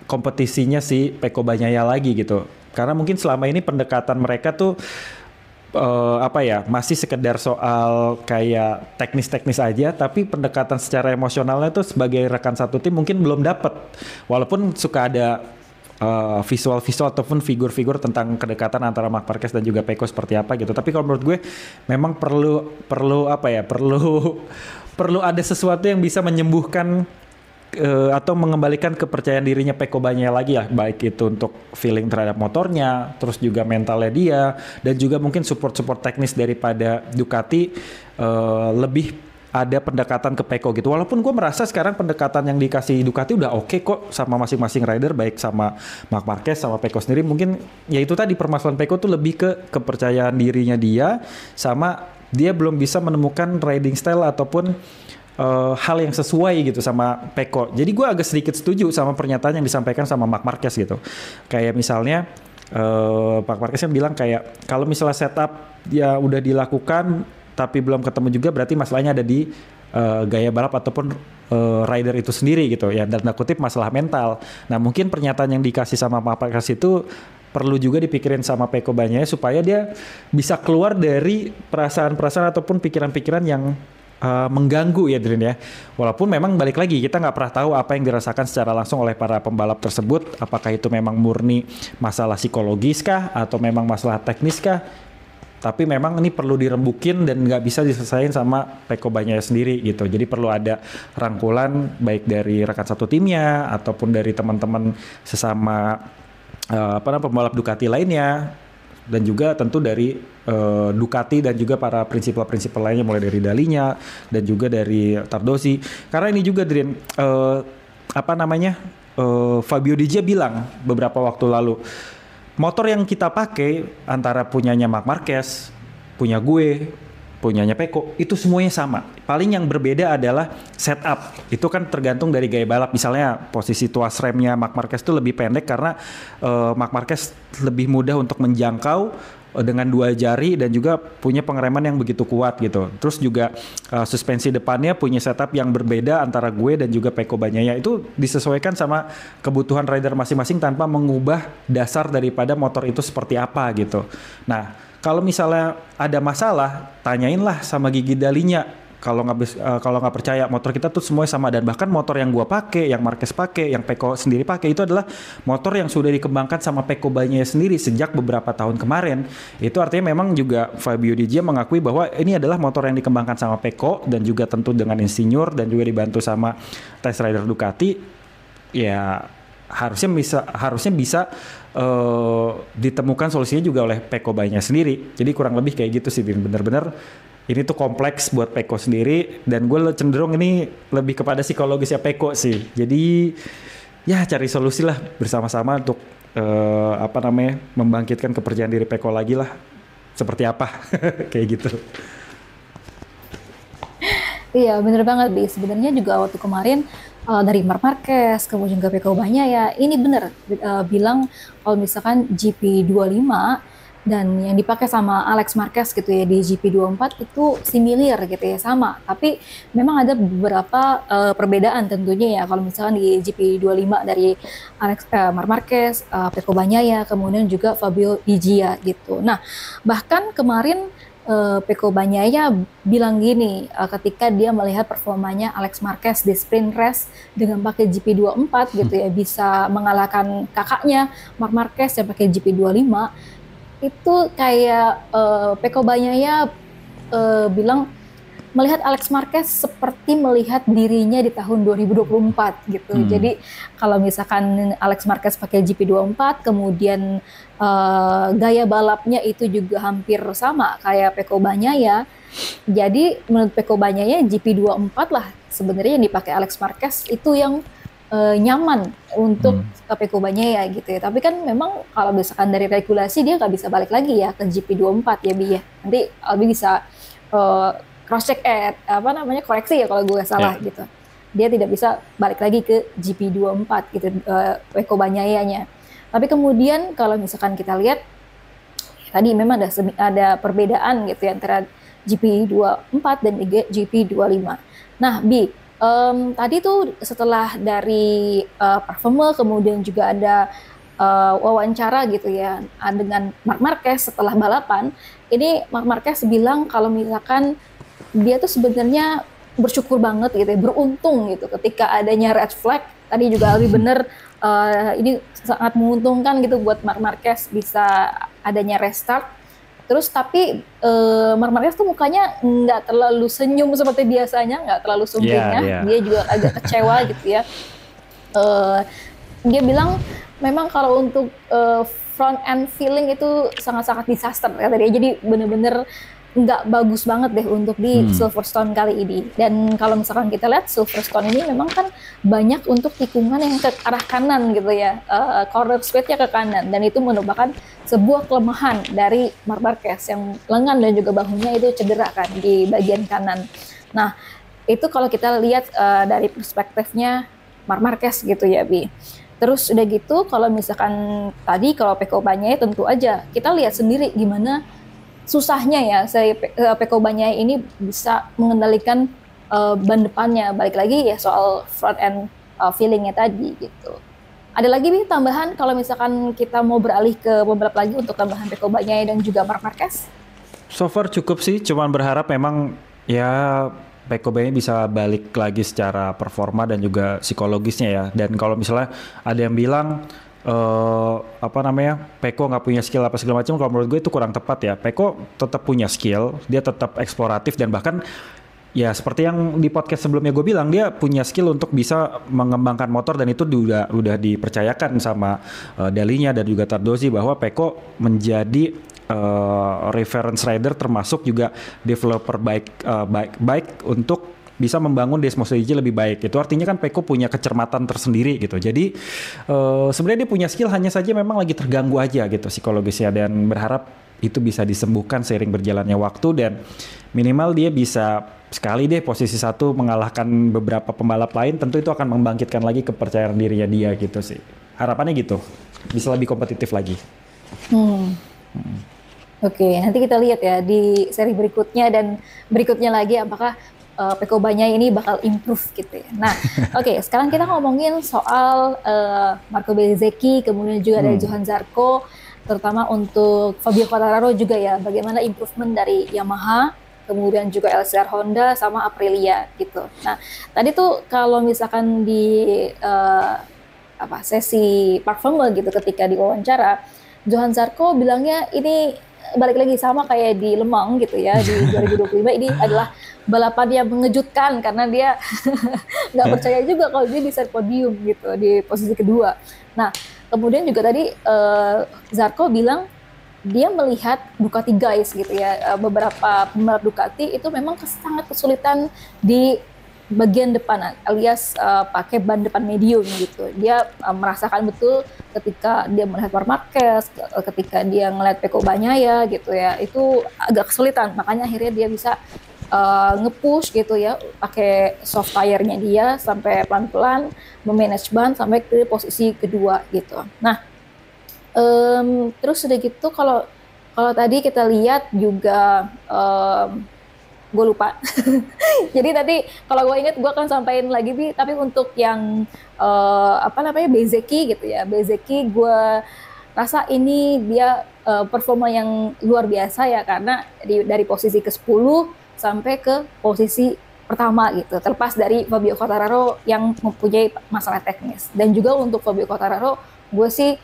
kompetisinya si Pecco Bagnaia lagi gitu. Karena mungkin selama ini pendekatan mereka tuh masih sekedar soal kayak teknis-teknis aja, tapi pendekatan secara emosionalnya tuh sebagai rekan satu tim mungkin belum dapet. Walaupun suka ada visual-visual ataupun figur-figur tentang kedekatan antara Marc Marquez dan juga Pecco seperti apa gitu. Tapi kalau menurut gue memang perlu ada sesuatu yang bisa menyembuhkan atau mengembalikan kepercayaan dirinya Pecco Bagnaia lagi ya, baik itu untuk feeling terhadap motornya, terus juga mentalnya dia, dan juga mungkin support teknis daripada Ducati lebih ada pendekatan ke Pecco gitu. Walaupun gue merasa sekarang pendekatan yang dikasih Ducati udah oke kok sama masing-masing rider, baik sama Marc Marquez sama Pecco sendiri. Mungkin ya itu tadi permasalahan Pecco tuh lebih ke kepercayaan dirinya dia, sama dia belum bisa menemukan riding style ataupun hal yang sesuai gitu sama Pecco. Jadi gue agak sedikit setuju sama pernyataan yang disampaikan sama Marc Marquez gitu. Kayak misalnya Marc Marquez yang bilang kayak kalau misalnya setup ya udah dilakukan tapi belum ketemu juga, berarti masalahnya ada di gaya balap ataupun rider itu sendiri gitu ya, dan kutip masalah mental. Nah mungkin pernyataan yang dikasih sama Marc Marquez itu perlu juga dipikirin sama Peko Bagnaia supaya dia bisa keluar dari perasaan-perasaan ataupun pikiran-pikiran yang mengganggu ya Drin ya. Walaupun memang balik lagi kita nggak pernah tahu apa yang dirasakan secara langsung oleh para pembalap tersebut. Apakah itu memang murni masalah psikologis kah atau memang masalah teknis kah? Tapi memang ini perlu dirembukin dan nggak bisa diselesaikan sama Peko Bagnaia sendiri gitu. Jadi perlu ada rangkulan baik dari rekan satu timnya ataupun dari teman-teman sesama pembalap Ducati lainnya. Dan juga tentu dari Ducati dan juga para prinsipal-prinsipal lainnya mulai dari Dalinya dan juga dari Tardosi. Karena ini juga Drin, Fabio Di Gia bilang beberapa waktu lalu, motor yang kita pakai antara punyanya Marc Marquez, punya gue, punyanya Peko, itu semuanya sama. Paling yang berbeda adalah setup. Itu kan tergantung dari gaya balap. Misalnya posisi tuas remnya Marc Marquez itu lebih pendek karena Marc Marquez lebih mudah untuk menjangkau dengan dua jari dan juga punya pengereman yang begitu kuat gitu. Terus juga suspensi depannya punya setup yang berbeda antara gue dan juga Peko Bagnaia. Itu disesuaikan sama kebutuhan rider masing-masing tanpa mengubah dasar daripada motor itu seperti apa gitu. Nah, kalau misalnya ada masalah, tanyainlah sama Gigi Dalinya. Kalau nggak percaya, motor kita tuh semuanya sama, dan bahkan motor yang gua pakai, yang Marquez pakai, yang Peko sendiri pakai itu adalah motor yang sudah dikembangkan sama Peko Bagnaia sendiri sejak beberapa tahun kemarin. Itu artinya memang juga Fabio Di Gia mengakui bahwa ini adalah motor yang dikembangkan sama Peko dan juga tentu dengan insinyur dan juga dibantu sama test rider Ducati. Ya harusnya bisa ditemukan solusinya juga oleh Peko Bagnaia sendiri. Jadi kurang lebih kayak gitu sih, bener-bener ini tuh kompleks buat Peko sendiri, dan gue cenderung ini lebih kepada psikologisnya Peko sih. Jadi ya cari solusi lah bersama-sama untuk membangkitkan kepercayaan diri Peko lagi lah. Seperti apa kayak gitu. Iya bener banget Bi. Sebenarnya juga waktu kemarin dari Marc Marquez kemudian juga Peko Bagnaia ini bener bilang kalau misalkan GP25 dan yang dipakai sama Alex Marquez gitu ya di GP24 itu similar gitu ya, sama. Tapi memang ada beberapa perbedaan tentunya ya. Kalau misalkan di GP25 dari Marc Marquez, Peko Bagnaia, kemudian juga Fabio Di Gia gitu. Nah, bahkan kemarin Peko Bagnaia bilang gini ketika dia melihat performanya Alex Marquez di sprint race dengan pakai GP24 gitu ya, bisa mengalahkan kakaknya Marc Marquez yang pakai GP25. Itu kayak Peko Bagnaia bilang melihat Alex Marquez seperti melihat dirinya di tahun 2024 gitu. Jadi kalau misalkan Alex Marquez pakai GP24 kemudian gaya balapnya itu juga hampir sama kayak Peko Bagnaia. Jadi menurut Peko Bagnaia GP24 lah sebenarnya yang dipakai Alex Marquez itu yang nyaman untuk Peko Bagnaia gitu ya. Tapi kan memang kalau misalkan dari regulasi dia nggak bisa balik lagi ya ke GP24 ya Bi ya. Nanti Albi bisa cross check koreksi ya kalau gue salah gitu. Dia tidak bisa balik lagi ke GP24 gitu Peko Bagnaia-nya. Tapi kemudian kalau misalkan kita lihat tadi memang ada perbedaan gitu ya antara GP24 dan GP25. Nah, Bi, tadi tuh setelah dari performa kemudian juga ada wawancara gitu ya dengan Marc Marquez setelah balapan. Ini Marc Marquez bilang kalau misalkan dia tuh sebenarnya bersyukur banget gitu ya, beruntung gitu ketika adanya red flag. Tadi juga lebih bener ini sangat menguntungkan gitu buat Marc Marquez bisa adanya restart. Terus tapi Marc Marquez tuh mukanya nggak terlalu senyum seperti biasanya, nggak terlalu sumringah. Dia juga agak kecewa gitu ya. Dia bilang memang kalau untuk front end feeling itu sangat-sangat disaster kata dia. Jadi bener-bener nggak bagus banget deh untuk di Silverstone kali ini. Dan kalau misalkan kita lihat Silverstone ini memang kan banyak untuk tikungan yang ke arah kanan gitu ya, corner speed-nya ke kanan, dan itu merupakan sebuah kelemahan dari Marc Marquez yang lengan dan juga bahunya itu cedera kan di bagian kanan. Nah itu kalau kita lihat dari perspektifnya Marc Marquez gitu ya Bi. Terus udah gitu kalau misalkan tadi kalau Peko Bagnaia tentu aja kita lihat sendiri gimana susahnya ya Peko Bagnaia ini bisa mengendalikan ban depannya. Balik lagi ya soal front end feelingnya tadi gitu. Ada lagi nih tambahan kalau misalkan kita mau beralih ke pembalap lagi untuk tambahan Pecco Bagnaia dan juga Marc Marquez? So far cukup sih, cuman berharap memang ya Pecco Bagnaia bisa balik lagi secara performa dan juga psikologisnya ya. Dan kalau misalnya ada yang bilang apa namanya, Pecco nggak punya skill apa segala macam, kalau menurut gue itu kurang tepat ya. Pecco tetap punya skill, dia tetap eksploratif dan bahkan ya seperti yang di podcast sebelumnya gue bilang, dia punya skill untuk bisa mengembangkan motor dan itu udah dipercayakan sama Dalinya dan juga Tardosi bahwa Pecco menjadi reference rider termasuk juga developer baik untuk bisa membangun Desmos DJ lebih baik. Itu artinya kan Pecco punya kecermatan tersendiri gitu. Jadi sebenarnya dia punya skill, hanya saja memang lagi terganggu aja gitu psikologisnya, dan berharap itu bisa disembuhkan seiring berjalannya waktu dan minimal dia bisa sekali deh posisi satu mengalahkan beberapa pembalap lain. Tentu itu akan membangkitkan lagi kepercayaan dirinya dia gitu sih. Harapannya gitu. Bisa lebih kompetitif lagi. Oke, nanti kita lihat ya di seri berikutnya dan berikutnya lagi apakah Pecco Bagnaia ini bakal improve gitu ya. Nah, oke, sekarang kita ngomongin soal Marco Bezzecchi, kemudian juga ada Johann Zarco, terutama untuk Fabio Quartararo juga ya, bagaimana improvement dari Yamaha, kemudian juga LCR Honda sama Aprilia gitu. Nah, tadi tuh kalau misalkan di sesi Park gitu ketika diwawancara, Johann Zarco bilangnya ini balik lagi sama kayak di Le Mans gitu ya di 2025, ini adalah balapan yang mengejutkan karena dia nggak percaya juga kalau dia bisa podium gitu di posisi kedua. Nah, kemudian juga tadi Zarco bilang dia melihat Ducati guys gitu ya, beberapa pembalap Ducati itu memang sangat kesulitan di bagian depan alias pakai ban depan medium gitu. Dia merasakan betul ketika dia melihat Marc Marquez, ketika dia ngeliat Pecco Bagnaia gitu ya, itu agak kesulitan. Makanya akhirnya dia bisa nge-push gitu ya, pakai soft tire-nya dia sampai pelan-pelan memanage ban sampai ke posisi kedua gitu. Nah, terus udah gitu kalau tadi kita lihat juga gue lupa. Jadi tadi kalau gue inget gue akan sampaikan lagi nih, tapi untuk yang Bezzecchi gitu ya, Bezzecchi gue rasa ini dia performa yang luar biasa ya, karena dari posisi ke-10 sampai ke posisi pertama gitu, terlepas dari Fabio Quartararo yang mempunyai masalah teknis. Dan juga untuk Fabio Quartararo, gue sih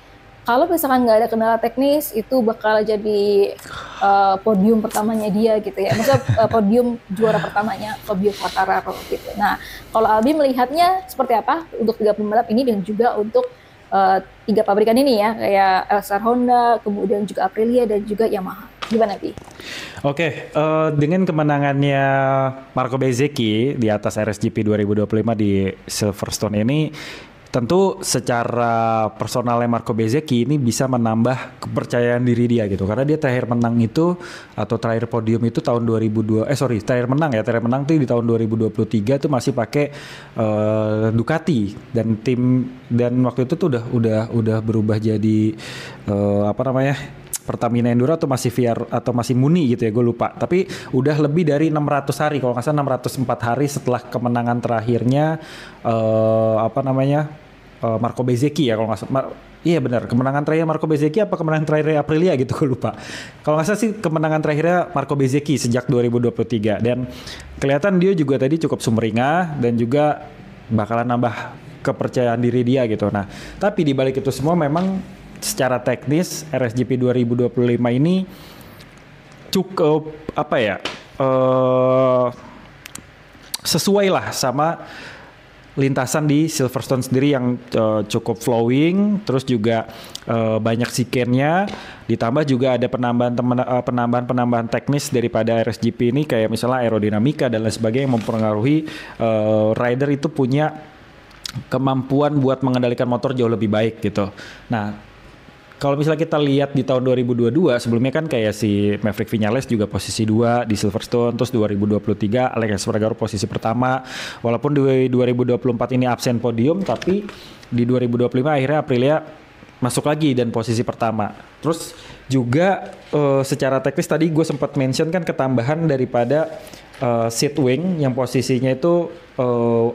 kalau misalkan nggak ada kendala teknis itu bakal jadi podium pertamanya dia gitu ya, maksudnya podium juara pertamanya Fabio Quartararo gitu. Nah, kalau Albi melihatnya seperti apa untuk 3 pembalap ini dan juga untuk 3 pabrikan ini ya, kayak LCR Honda, kemudian juga Aprilia dan juga Yamaha. Gimana, Bi? Oke, dengan kemenangannya Marco Bezzecchi di atas RSGP 2025 di Silverstone ini, tentu secara personalnya Marco Bezzecchi ini bisa menambah kepercayaan diri dia gitu, karena dia terakhir menang itu atau terakhir podium itu tahun 2002 terakhir menang tuh di tahun 2023 tuh masih pakai Ducati dan waktu itu tuh udah berubah jadi Pertamina Enduro atau masih VR atau masih Muni gitu ya, gue lupa. Tapi udah lebih dari 600 hari, kalau nggak salah 604 hari setelah kemenangan terakhirnya Marco Bezzecchi ya, kalau nggak salah. Iya benar, kemenangan terakhir Marco Bezzecchi apa kemenangan terakhir Aprilia gitu, gue lupa. Kalau nggak salah sih kemenangan terakhirnya Marco Bezzecchi sejak 2023, dan kelihatan dia juga tadi cukup sumringah dan juga bakalan nambah kepercayaan diri dia gitu. Nah, tapi di balik itu semua memang secara teknis RSGP 2025 ini cukup sesuai lah sama lintasan di Silverstone sendiri yang cukup flowing, terus juga banyak sikennya, ditambah juga ada penambahan teknis daripada RSGP ini, kayak misalnya aerodinamika dan lain sebagainya yang mempengaruhi rider itu punya kemampuan buat mengendalikan motor jauh lebih baik gitu. Nah, kalau misalnya kita lihat di tahun 2022, sebelumnya kan kayak si Maverick Viñales juga posisi 2 di Silverstone, terus 2023 Alex Espargaro posisi pertama. Walaupun di 2024 ini absen podium, tapi di 2025 akhirnya Aprilia masuk lagi dan posisi pertama. Terus juga secara teknis tadi gue sempat mention kan ketambahan daripada seat wing yang posisinya itu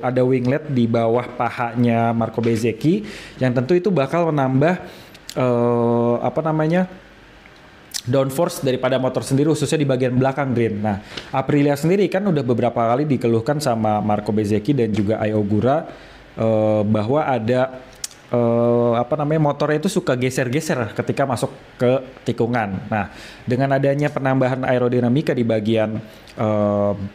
ada winglet di bawah pahanya Marco Bezzecchi yang tentu itu bakal menambah downforce daripada motor sendiri khususnya di bagian belakang Green. Nah, Aprilia sendiri kan udah beberapa kali dikeluhkan sama Marco Bezzecchi dan juga Ai Ogura bahwa ada motornya itu suka geser-geser ketika masuk ke tikungan. Nah, dengan adanya penambahan aerodinamika di bagian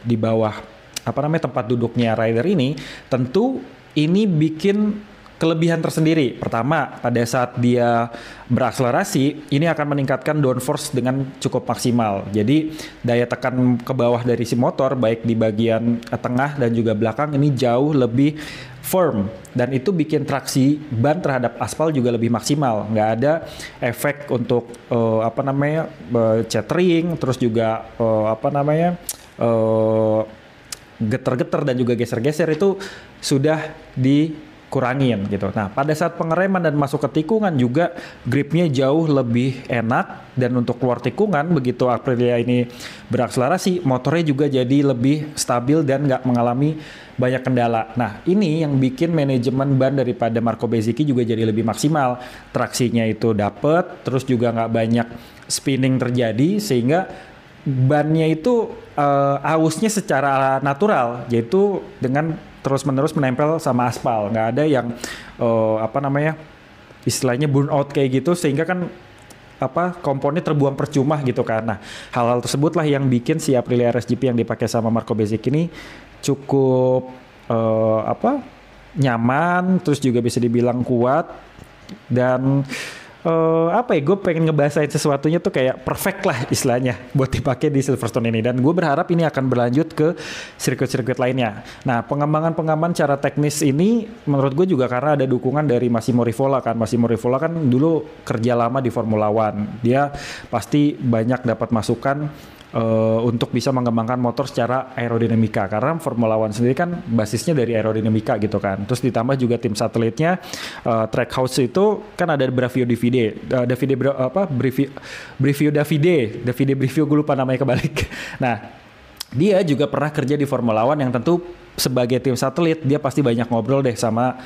di bawah tempat duduknya rider ini, tentu ini bikin kelebihan tersendiri. Pertama, pada saat dia berakselerasi, ini akan meningkatkan downforce dengan cukup maksimal. Jadi, daya tekan ke bawah dari si motor, baik di bagian tengah dan juga belakang, ini jauh lebih firm. Dan itu bikin traksi ban terhadap aspal juga lebih maksimal. Nggak ada efek untuk chattering, terus juga getar-getar dan juga geser-geser itu sudah dikurangin gitu. Nah, pada saat pengereman dan masuk ke tikungan juga gripnya jauh lebih enak, dan untuk keluar tikungan begitu Aprilia ini berakselerasi, motornya juga jadi lebih stabil dan nggak mengalami banyak kendala. Nah, ini yang bikin manajemen ban daripada Marco Bezzecchi juga jadi lebih maksimal. Traksinya itu dapet, terus juga nggak banyak spinning terjadi, sehingga bannya itu ausnya secara natural, yaitu dengan terus-menerus menempel sama aspal. Nggak ada yang istilahnya burnout kayak gitu, sehingga kan komponnya terbuang percuma gitu kan. Nah, hal-hal tersebutlah yang bikin si Aprilia RSGP yang dipakai sama Marco Bezzecchi ini cukup nyaman, terus juga bisa dibilang kuat, dan gue pengen ngebahasain sesuatunya tuh kayak perfect lah istilahnya buat dipakai di Silverstone ini, dan gue berharap ini akan berlanjut ke sirkuit-sirkuit lainnya. Nah, pengembangan cara teknis ini menurut gue juga karena ada dukungan dari Massimo Rivola kan. Massimo Rivola kan dulu kerja lama di Formula One, dia pasti banyak dapat masukan untuk bisa mengembangkan motor secara aerodinamika, karena Formula One sendiri kan basisnya dari aerodinamika gitu kan. Terus ditambah juga tim satelitnya, Trackhouse itu kan ada Bravio Davide, Davide Brivio, gue lupa namanya kebalik. Nah, dia juga pernah kerja di Formula One, yang tentu sebagai tim satelit dia pasti banyak ngobrol deh sama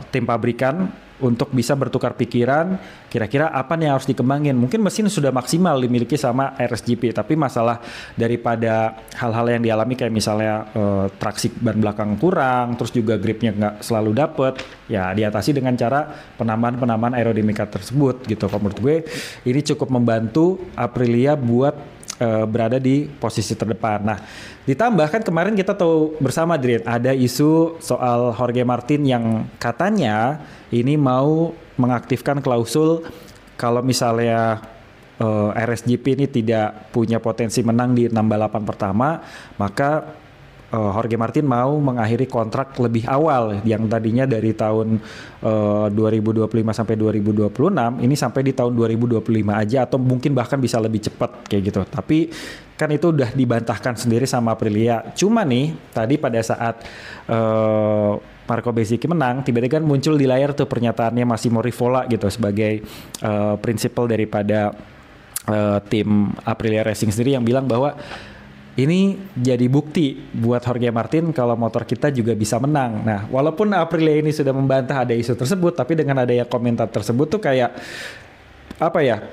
tim pabrikan untuk bisa bertukar pikiran, kira-kira apa nih yang harus dikembangin. Mungkin mesin sudah maksimal dimiliki sama RSGP, tapi masalah daripada hal-hal yang dialami kayak misalnya traksi ban belakang kurang, terus juga gripnya nggak selalu dapet, ya diatasi dengan cara penambahan aerodinamika tersebut gitu. Kalau menurut gue ini cukup membantu Aprilia buat berada di posisi terdepan. Nah, ditambah kan kemarin kita tahu bersama Drin, ada isu soal Jorge Martin yang katanya ini mau mengaktifkan klausul kalau misalnya RSGP ini tidak punya potensi menang di 6 balapan pertama, maka Jorge Martin mau mengakhiri kontrak lebih awal yang tadinya dari tahun 2025 sampai 2026, ini sampai di tahun 2025 aja, atau mungkin bahkan bisa lebih cepat kayak gitu. Tapi kan itu udah dibantahkan sendiri sama Aprilia. Cuma nih tadi pada saat Marco Bezzecchi menang, tiba-tiba kan muncul di layar tuh pernyataannya Massimo Rivola gitu sebagai prinsipal daripada tim Aprilia Racing sendiri, yang bilang bahwa ini jadi bukti buat Jorge Martin kalau motor kita juga bisa menang. Nah, walaupun Aprilia ini sudah membantah ada isu tersebut, tapi dengan adanya komentar tersebut tuh kayak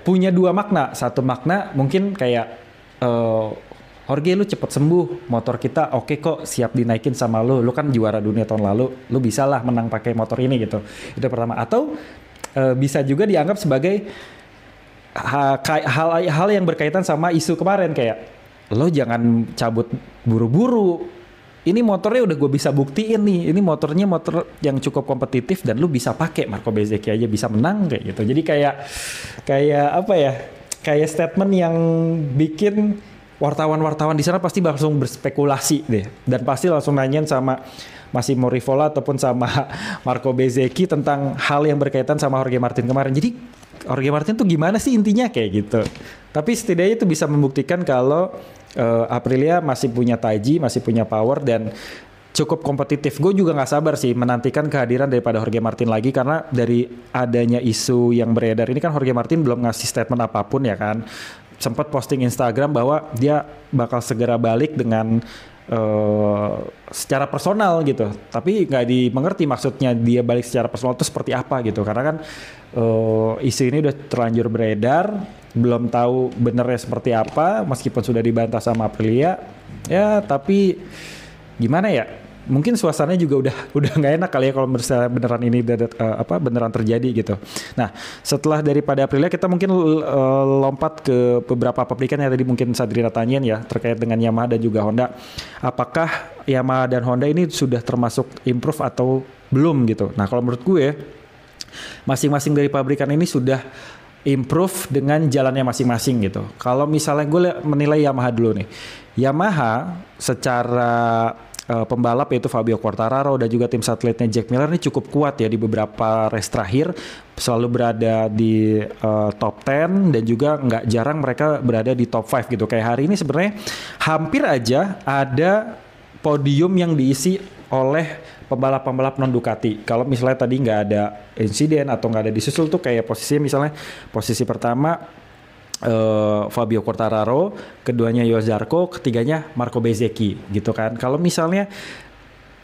punya dua makna. Satu makna mungkin kayak Jorge, lu cepet sembuh, motor kita oke kok, siap dinaikin sama lu kan juara dunia tahun lalu, lu bisa lah menang pakai motor ini gitu. Itu pertama. Atau bisa juga dianggap sebagai hal yang berkaitan sama isu kemarin, kayak lo jangan cabut buru-buru. Ini motornya udah gue bisa buktiin nih. Ini motornya motor yang cukup kompetitif dan lu bisa pakai, Marco Bezzecchi aja bisa menang kayak gitu. Jadi kayak statement yang bikin wartawan-wartawan di sana pasti langsung berspekulasi deh, dan pasti langsung nanyain sama Massimo Rivola ataupun sama Marco Bezzecchi tentang hal yang berkaitan sama Jorge Martin kemarin. Jadi Jorge Martin tuh gimana sih intinya kayak gitu. Tapi setidaknya itu bisa membuktikan kalau Aprilia masih punya taji, masih punya power, dan cukup kompetitif. Gue juga nggak sabar sih menantikan kehadiran daripada Jorge Martin lagi, karena dari adanya isu yang beredar ini kan Jorge Martin belum ngasih statement apapun ya kan. Sempat posting Instagram bahwa dia bakal segera balik dengan secara personal gitu, tapi nggak dimengerti maksudnya dia balik secara personal itu seperti apa gitu, karena kan isu ini udah terlanjur beredar, belum tahu benernya seperti apa meskipun sudah dibantah sama Aprilia ya, tapi gimana ya, mungkin suasananya juga udah nggak enak kali ya kalau misalnya beneran ini beneran terjadi gitu. Nah, setelah daripada Aprilia kita mungkin lompat ke beberapa pabrikan yang tadi mungkin Sadrina tanyain ya terkait dengan Yamaha dan juga Honda. Apakah Yamaha dan Honda ini sudah termasuk improve atau belum gitu? Nah, kalau menurut gue masing-masing dari pabrikan ini sudah improve dengan jalannya masing-masing gitu. Kalau misalnya gue menilai Yamaha dulu nih. Yamaha secara pembalap yaitu Fabio Quartararo dan juga tim satelitnya Jack Miller ini cukup kuat ya di beberapa race terakhir, selalu berada di top 10 dan juga nggak jarang mereka berada di top 5 gitu. Kayak hari ini sebenarnya hampir aja ada podium yang diisi oleh pembalap-pembalap non Ducati. Kalau misalnya tadi nggak ada insiden atau nggak ada disusul tuh kayak posisinya misalnya posisi pertama Fabio Quartararo, keduanya Johann Zarco, ketiganya Marco Bezzecchi gitu kan. Kalau misalnya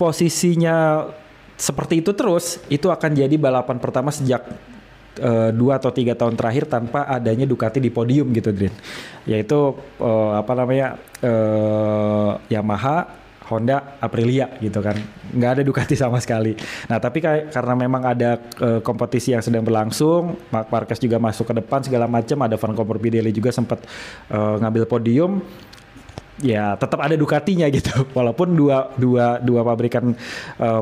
posisinya seperti itu terus, itu akan jadi balapan pertama sejak 2 atau 3 tahun terakhir tanpa adanya Ducati di podium gitu, Drin. Yaitu Yamaha, Honda, Aprilia gitu kan, nggak ada Ducati sama sekali. Nah tapi karena memang ada kompetisi yang sedang berlangsung, Marc Marquez juga masuk ke depan segala macam, ada Franco Morbidelli juga sempat ngambil podium, ya tetap ada Ducatinya gitu. Walaupun dua pabrikan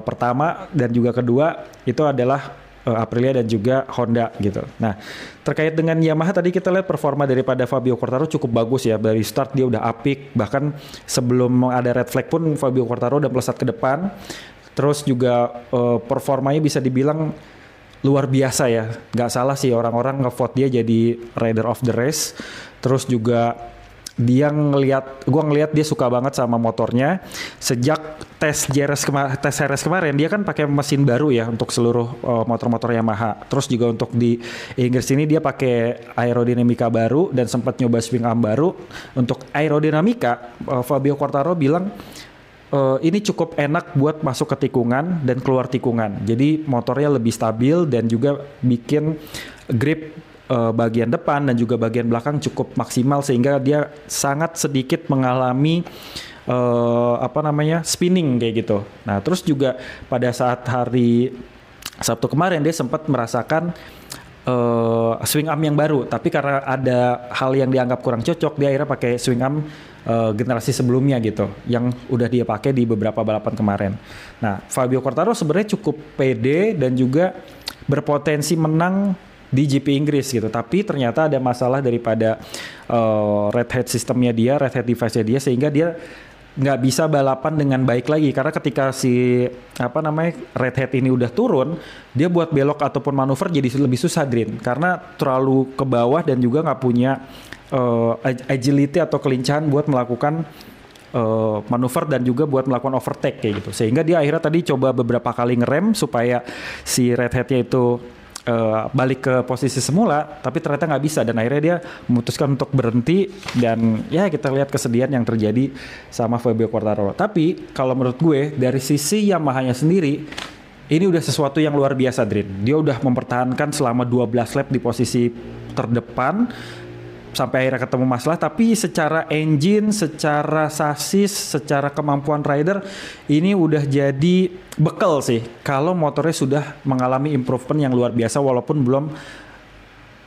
pertama dan juga kedua itu adalah Aprilia dan juga Honda gitu. Nah, terkait dengan Yamaha tadi kita lihat performa daripada Fabio Quartararo cukup bagus ya. Dari start dia udah apik, bahkan sebelum ada red flag pun Fabio Quartararo udah melesat ke depan. Terus juga performanya bisa dibilang luar biasa ya. Gak salah sih orang-orang ngevote dia jadi rider of the race. Terus juga gua ngelihat dia suka banget sama motornya. Sejak tes RS kemarin dia kan pakai mesin baru ya untuk seluruh motor-motor Yamaha. Terus juga untuk di Inggris ini dia pakai aerodinamika baru dan sempat nyoba swing arm baru. Untuk aerodinamika Fabio Quartararo bilang ini cukup enak buat masuk ke tikungan dan keluar tikungan. Jadi motornya lebih stabil dan juga bikin grip bagian depan dan juga bagian belakang cukup maksimal sehingga dia sangat sedikit mengalami spinning kayak gitu. Nah terus juga pada saat hari Sabtu kemarin dia sempat merasakan swing arm yang baru, tapi karena ada hal yang dianggap kurang cocok dia akhirnya pakai swing arm generasi sebelumnya gitu yang udah dia pakai di beberapa balapan kemarin. Nah Fabio Quartararo sebenarnya cukup pede dan juga berpotensi menang di GP Inggris gitu, tapi ternyata ada masalah daripada red head sistemnya dia, red head device-nya dia, sehingga dia nggak bisa balapan dengan baik lagi karena ketika si red head ini udah turun, dia buat belok ataupun manuver jadi lebih susah, Green, karena terlalu ke bawah dan juga nggak punya agility atau kelincahan buat melakukan manuver dan juga buat melakukan overtake kayak gitu, sehingga dia akhirnya tadi coba beberapa kali ngerem supaya si red headnya itu balik ke posisi semula, tapi ternyata nggak bisa dan akhirnya dia memutuskan untuk berhenti dan ya kita lihat kesedihan yang terjadi sama Fabio Quartararo. Tapi kalau menurut gue dari sisi Yamaha-nya sendiri ini udah sesuatu yang luar biasa, Drin. Dia udah mempertahankan selama 12 lap di posisi terdepan sampai akhirnya ketemu masalah, tapi secara engine, secara sasis, secara kemampuan rider ini udah jadi bekal sih kalau motornya sudah mengalami improvement yang luar biasa walaupun belum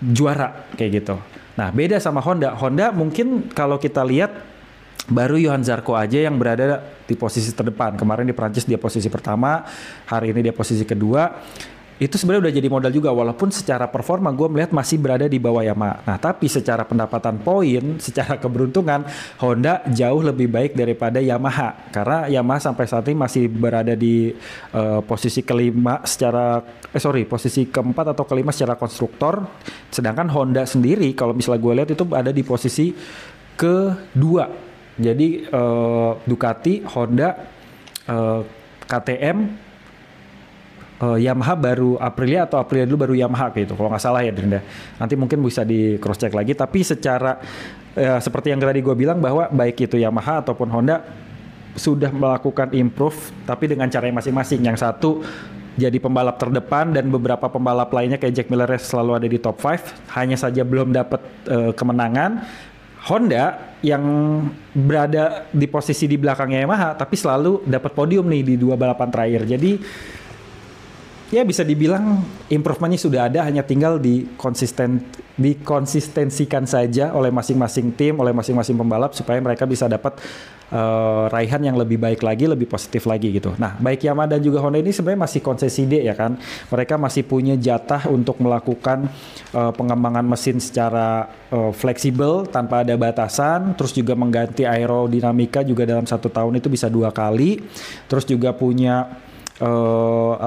juara kayak gitu. Nah beda sama Honda. Honda mungkin kalau kita lihat baru Johann Zarco aja yang berada di posisi terdepan. Kemarin di Prancis dia posisi pertama, hari ini dia posisi kedua. Itu sebenarnya udah jadi modal juga walaupun secara performa gue melihat masih berada di bawah Yamaha. Nah tapi secara pendapatan poin, secara keberuntungan Honda jauh lebih baik daripada Yamaha karena Yamaha sampai saat ini masih berada di posisi kelima posisi keempat atau kelima secara konstruktor, sedangkan Honda sendiri kalau misalnya gue lihat itu ada di posisi kedua. Jadi Ducati, Honda, KTM, Yamaha baru Aprilia atau Aprilia dulu baru Yamaha gitu kalau nggak salah ya, Dinda. Nanti mungkin bisa di cross check lagi, tapi secara seperti yang tadi gue bilang bahwa baik itu Yamaha ataupun Honda sudah melakukan improve tapi dengan cara yang masing-masing. Yang satu jadi pembalap terdepan dan beberapa pembalap lainnya kayak Jack Miller selalu ada di top 5, hanya saja belum dapat kemenangan. Honda yang berada di posisi di belakangnya Yamaha tapi selalu dapat podium nih di 2 balapan terakhir. Jadi ya bisa dibilang improvementnya sudah ada, hanya tinggal dikonsistensikan saja oleh masing-masing tim, oleh masing-masing pembalap supaya mereka bisa dapat raihan yang lebih baik lagi, lebih positif lagi gitu. Nah, baik Yamaha dan juga Honda ini sebenarnya masih konsesi D ya kan. Mereka masih punya jatah untuk melakukan pengembangan mesin secara fleksibel tanpa ada batasan, terus juga mengganti aerodinamika juga dalam 1 tahun itu bisa 2 kali. Terus juga punya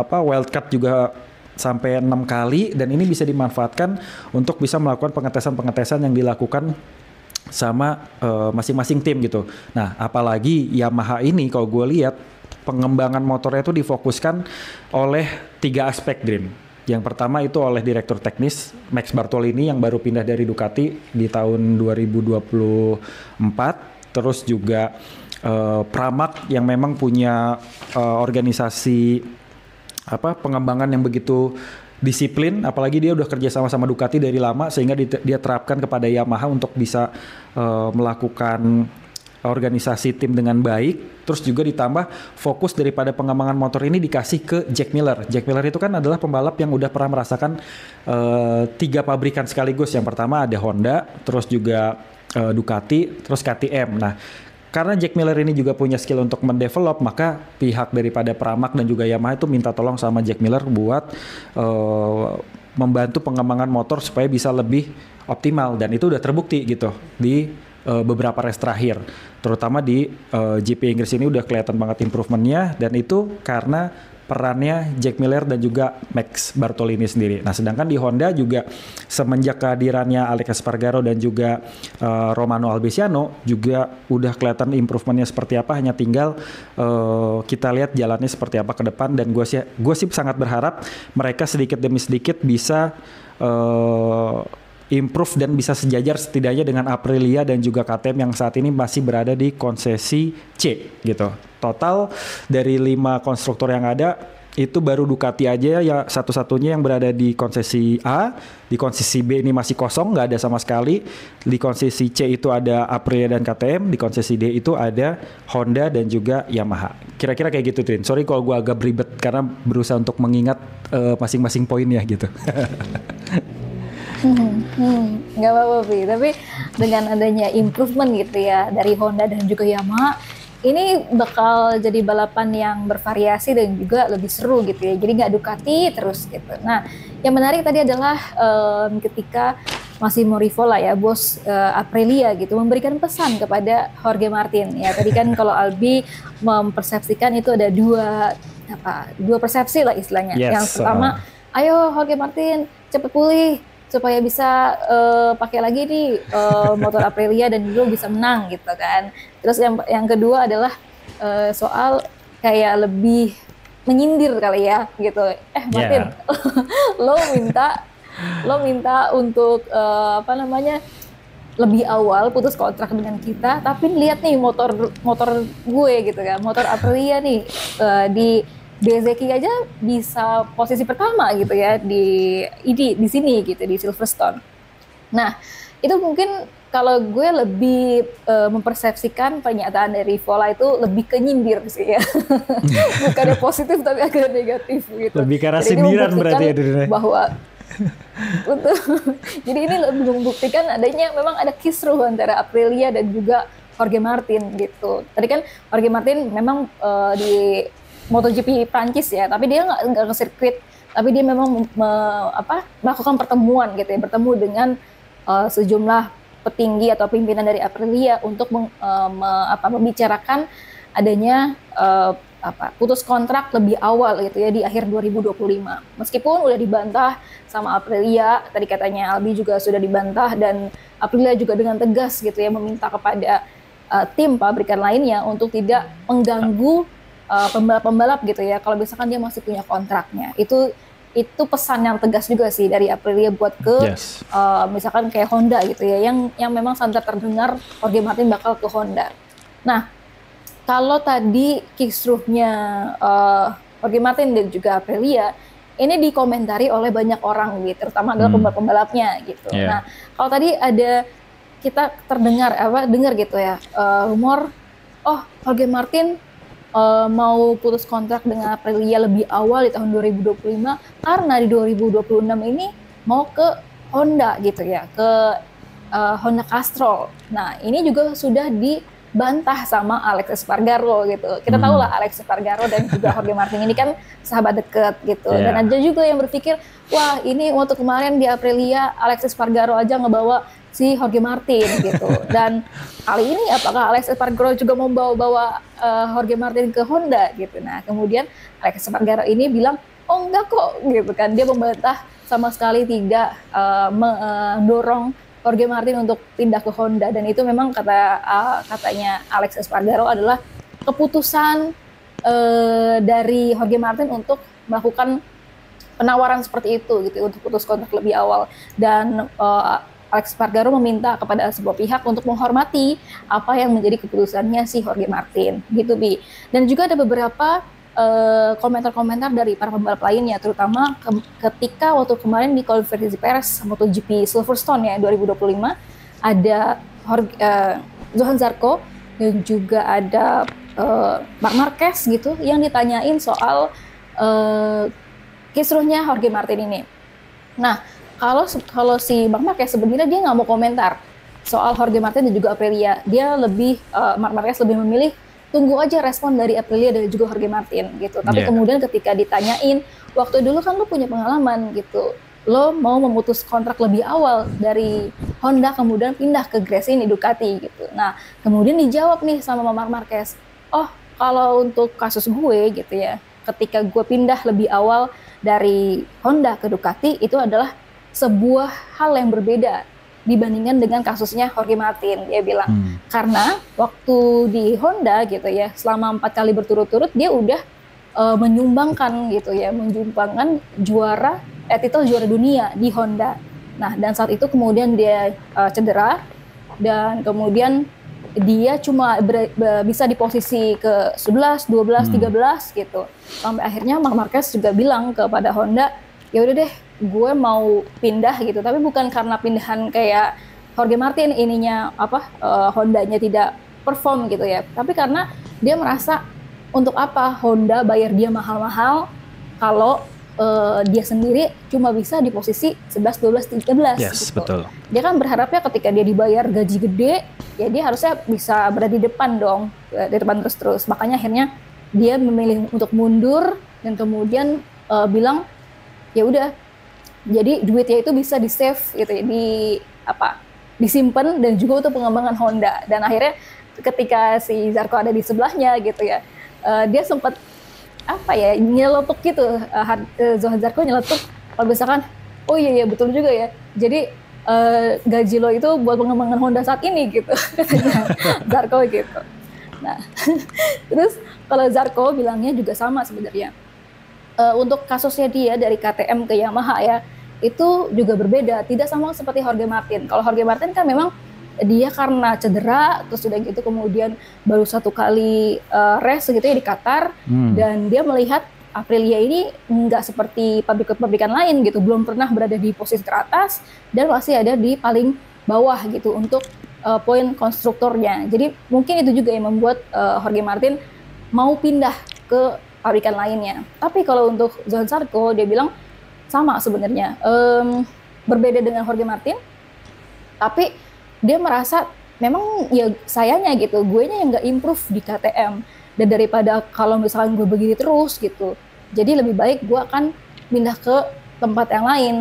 wildcard juga sampai 6 kali, dan ini bisa dimanfaatkan untuk bisa melakukan pengetesan-pengetesan yang dilakukan sama masing-masing tim gitu. Nah, apalagi Yamaha ini kalau gue lihat pengembangan motornya itu difokuskan oleh 3 aspek, Dream. Yang pertama itu oleh direktur teknis Max Bartolini yang baru pindah dari Ducati di tahun 2024. Terus juga Pramac yang memang punya organisasi pengembangan yang begitu disiplin, apalagi dia udah kerja sama Ducati dari lama sehingga dia terapkan kepada Yamaha untuk bisa melakukan organisasi tim dengan baik. Terus juga ditambah fokus daripada pengembangan motor ini dikasih ke Jack Miller. Jack Miller itu kan adalah pembalap yang udah pernah merasakan 3 pabrikan sekaligus. Yang pertama ada Honda, terus juga Ducati, terus KTM. Nah, karena Jack Miller ini juga punya skill untuk mendevelop, maka pihak daripada Pramac dan juga Yamaha itu minta tolong sama Jack Miller buat membantu pengembangan motor supaya bisa lebih optimal, dan itu udah terbukti gitu di beberapa race terakhir, terutama di GP Inggris ini udah kelihatan banget improvementnya, dan itu karena perannya Jack Miller dan juga Max Bartolini sendiri. Nah, sedangkan di Honda juga semenjak kehadirannya Alex Espargaro dan juga Romano Albesiano juga udah kelihatan improvementnya seperti apa. Hanya tinggal kita lihat jalannya seperti apa ke depan, dan gue sih sangat berharap mereka sedikit demi sedikit bisa improve dan bisa sejajar setidaknya dengan Aprilia dan juga KTM yang saat ini masih berada di konsesi C gitu. Total dari 5 konstruktor yang ada itu baru Ducati aja ya satu-satunya yang berada di konsesi A. Di konsesi B ini masih kosong, nggak ada sama sekali. Di konsesi C itu ada Aprilia dan KTM. Di konsesi D itu ada Honda dan juga Yamaha. Kira-kira kayak gitu, Trin. Sorry kalau gue agak beribet karena berusaha untuk mengingat masing-masing poinnya gitu. Nggak apa-apa, tapi dengan adanya improvement gitu ya dari Honda dan juga Yamaha, ini bakal jadi balapan yang bervariasi dan juga lebih seru gitu ya. Jadi nggak Ducati terus gitu. Nah, yang menarik tadi adalah ketika Massimo Rivola ya, bos Aprilia gitu, memberikan pesan kepada Jorge Martin ya. Tadi kan kalau Albi mempersepsikan itu ada dua persepsi lah istilahnya. Yes, yang pertama, ayo Jorge Martin cepet pulih supaya bisa pakai lagi nih motor Aprilia dan juga bisa menang gitu kan. Terus yang kedua adalah soal kayak lebih menyindir kali ya gitu. Martin, lo minta untuk lebih awal putus kontrak dengan kita, tapi lihat nih motor gue gitu kan, motor Aprilia nih di Bezzecchi aja bisa posisi pertama gitu ya di sini gitu di Silverstone. Nah, itu mungkin kalau gue lebih mempersepsikan pernyataan dari Rivola itu lebih ke nyindir sih ya. Bukannya positif tapi agak negatif gitu. Lebih ke arah sindiran berarti ya, bahwa betul. Jadi ini lebih membuktikan adanya memang ada kisruh antara Aprilia dan juga Jorge Martin gitu. Tadi kan Jorge Martin memang di MotoGP Prancis ya, tapi dia nggak ke sirkuit, tapi dia memang melakukan pertemuan gitu ya, bertemu dengan sejumlah petinggi atau pimpinan dari Aprilia untuk membicarakan adanya putus kontrak lebih awal gitu ya di akhir 2025. Meskipun udah dibantah sama Aprilia, tadi katanya Albi juga sudah dibantah, dan Aprilia juga dengan tegas gitu ya meminta kepada tim pabrikan lainnya untuk tidak mengganggu pembalap-pembalap gitu ya, kalau misalkan dia masih punya kontraknya. Itu pesan yang tegas juga sih dari Aprilia buat ke misalkan kayak Honda gitu ya, yang memang sangat terdengar Jorge Martin bakal ke Honda. Nah, Kalau tadi kisruhnya Jorge Martin dan juga Aprilia ini dikomentari oleh banyak orang gitu, terutama adalah pembalap-pembalapnya gitu. Yeah. Nah, kalau tadi ada kita dengar gitu ya rumor, oh Jorge Martin mau putus kontrak dengan Aprilia lebih awal di tahun 2025 karena di 2026 ini mau ke Honda gitu ya, ke Honda Castrol. Nah, ini juga sudah dibantah sama Alex Espargaro gitu. Kita tahu lah Alex Espargaro dan juga Jorge Martin ini kan sahabat dekat gitu. Yeah. Dan ada juga yang berpikir, wah ini waktu kemarin di Aprilia Alex Espargaro aja ngebawa si Jorge Martin gitu. Dan kali ini apakah Alex Espargaro juga mau bawa Jorge Martin ke Honda gitu. Nah, kemudian Alex Espargaro ini bilang, oh enggak kok gitu kan. Dia membantah sama sekali tidak mendorong Jorge Martin untuk pindah ke Honda, dan itu memang katanya Alex Espargaro adalah keputusan dari Jorge Martin untuk melakukan penawaran seperti itu gitu, untuk putus kontrak lebih awal. Dan Alex Espargaro meminta kepada sebuah pihak untuk menghormati apa yang menjadi keputusannya si Jorge Martin gitu, Bi. Dan juga ada beberapa komentar-komentar dari para pembalap lainnya, terutama ketika waktu kemarin di konferensi pers MotoGP Silverstone ya 2025 ada Johan Zarco dan juga ada Marc Marquez gitu yang ditanyain soal kisruhnya Jorge Martin ini. Nah, kalau si Marc Marquez sebenarnya dia nggak mau komentar soal Jorge Martin dan juga Aprilia. Dia lebih Marc Marquez lebih memilih tunggu aja respon dari Aprilia dan juga Jorge Martin gitu. Tapi kemudian ketika ditanyain, waktu dulu kan lo punya pengalaman gitu, lo mau memutus kontrak lebih awal dari Honda kemudian pindah ke Gresini Ducati gitu. Nah, kemudian dijawab nih sama Marc Marquez, oh kalau untuk kasus gue gitu ya, ketika gue pindah lebih awal dari Honda ke Ducati itu adalah sebuah hal yang berbeda dibandingkan dengan kasusnya Jorge Martin. Dia bilang karena waktu di Honda gitu ya, selama 4 kali berturut-turut dia udah menyumbangkan titel juara dunia di Honda. Nah, dan saat itu kemudian dia cedera dan kemudian dia cuma bisa di posisi ke 11, 12, 13 gitu. Sampai akhirnya Marc Marquez juga bilang kepada Honda, ya udah deh, gue mau pindah gitu, tapi bukan karena pindahan kayak Jorge Martin ininya Hondanya tidak perform gitu ya, tapi karena dia merasa untuk apa Honda bayar dia mahal-mahal kalau dia sendiri cuma bisa di posisi 11, 12, 13 yes, gitu. Betul. Dia kan berharapnya ketika dia dibayar gaji gede, ya dia harusnya bisa berada di depan dong, di depan terus-terus. Makanya akhirnya dia memilih untuk mundur dan kemudian bilang ya udah, jadi duitnya itu bisa di save gitu ya, disimpan dan juga untuk pengembangan Honda. Dan akhirnya ketika si Zarco ada di sebelahnya gitu ya, dia sempat nyelotok gitu, Johan Zarco nyelotok kalau misalkan, oh iya betul juga ya, jadi gaji lo itu buat pengembangan Honda saat ini gitu katanya Zarco gitu. Nah terus kalau Zarco bilangnya juga sama sebenarnya. Untuk kasusnya dia dari KTM ke Yamaha ya, itu juga berbeda, tidak sama seperti Jorge Martin. Kalau Jorge Martin kan memang dia karena cedera, terus udah gitu kemudian baru 1 kali race gitu ya di Qatar, dan dia melihat Aprilia ini nggak seperti pabrikan lain gitu, belum pernah berada di posisi teratas dan masih ada di paling bawah gitu untuk poin konstruktornya. Jadi mungkin itu juga yang membuat Jorge Martin mau pindah ke pabrikan lainnya. Tapi kalau untuk Johan Zarco, dia bilang sama sebenarnya, berbeda dengan Jorge Martin, tapi dia merasa memang ya sayangnya gitu, gue nya yang nggak improve di KTM, dan daripada kalau misalkan gue begini terus gitu, jadi lebih baik gue akan pindah ke tempat yang lain,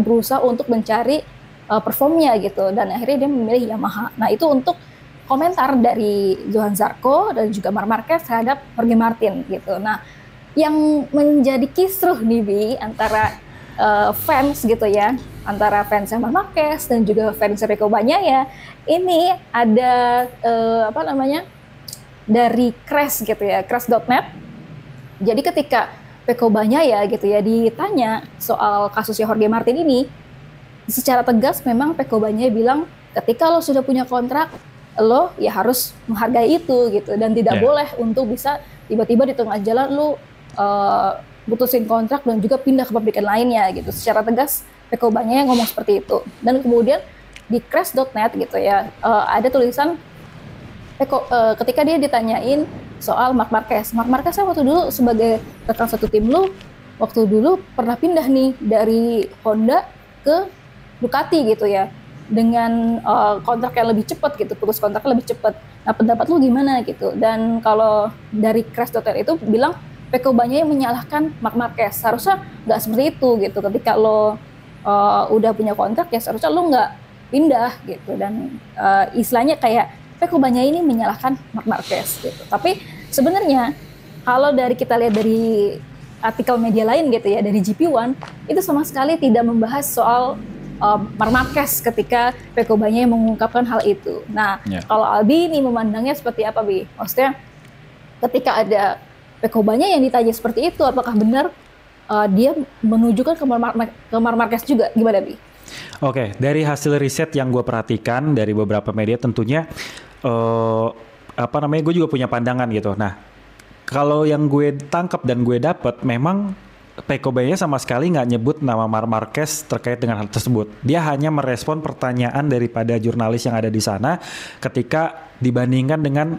berusaha untuk mencari performnya gitu, dan akhirnya dia memilih Yamaha. Nah itu untuk komentar dari Johan Zarco dan juga Marc Marquez terhadap Jorge Martin gitu. Nah, yang menjadi kisruh nih Bi antara fans gitu ya, antara fans Marc Marquez dan juga fans Pecco Bagnaia, ini ada dari Crash gitu ya, Crash.net. Jadi ketika Pecco Bagnaia gitu ya ditanya soal kasusnya Jorge Martin ini, secara tegas memang Pecco Bagnaia bilang ketika lo sudah punya kontrak, lo ya harus menghargai itu gitu, dan tidak Ya. boleh untuk bisa tiba-tiba di tengah jalan lo putusin kontrak dan juga pindah ke pabrikan lainnya gitu. Secara tegas Peko Banyaya ngomong seperti itu. Dan kemudian di crash.net gitu ya, ada tulisan ketika dia ditanyain soal Marc Marquez. Marc Marquez kan waktu dulu sebagai rekan satu tim lu, waktu dulu pernah pindah nih dari Honda ke Ducati gitu ya, dengan kontrak yang lebih cepat gitu, putus kontraknya lebih cepat. Nah, pendapat lu gimana gitu? Dan kalau dari Crash.net itu bilang Peko Banyaya menyalahkan Marc Marquez. Seharusnya nggak seperti itu gitu. Ketika lo udah punya kontrak ya seharusnya lo nggak pindah gitu. Dan istilahnya kayak Peko Banyaya ini menyalahkan Marc Marquez gitu. Tapi sebenarnya kalau dari kita lihat dari artikel media lain gitu ya, dari GP1 itu sama sekali tidak membahas soal Marc Marquez ketika Peko Banyaya mengungkapkan hal itu. Nah, kalau Albi ini memandangnya seperti apa, Bi? Maksudnya ketika ada Peko Banyaya yang ditanya seperti itu, apakah benar dia menunjukkan ke Marc Marquez juga? Gimana, Bi? Oke, dari hasil riset yang gue perhatikan dari beberapa media tentunya gue juga punya pandangan gitu. Nah, kalau yang gue tangkap dan gue dapat memang Peko Banyaya sama sekali nggak nyebut nama Marc Marquez terkait dengan hal tersebut. Dia hanya merespon pertanyaan daripada jurnalis yang ada di sana ketika dibandingkan dengan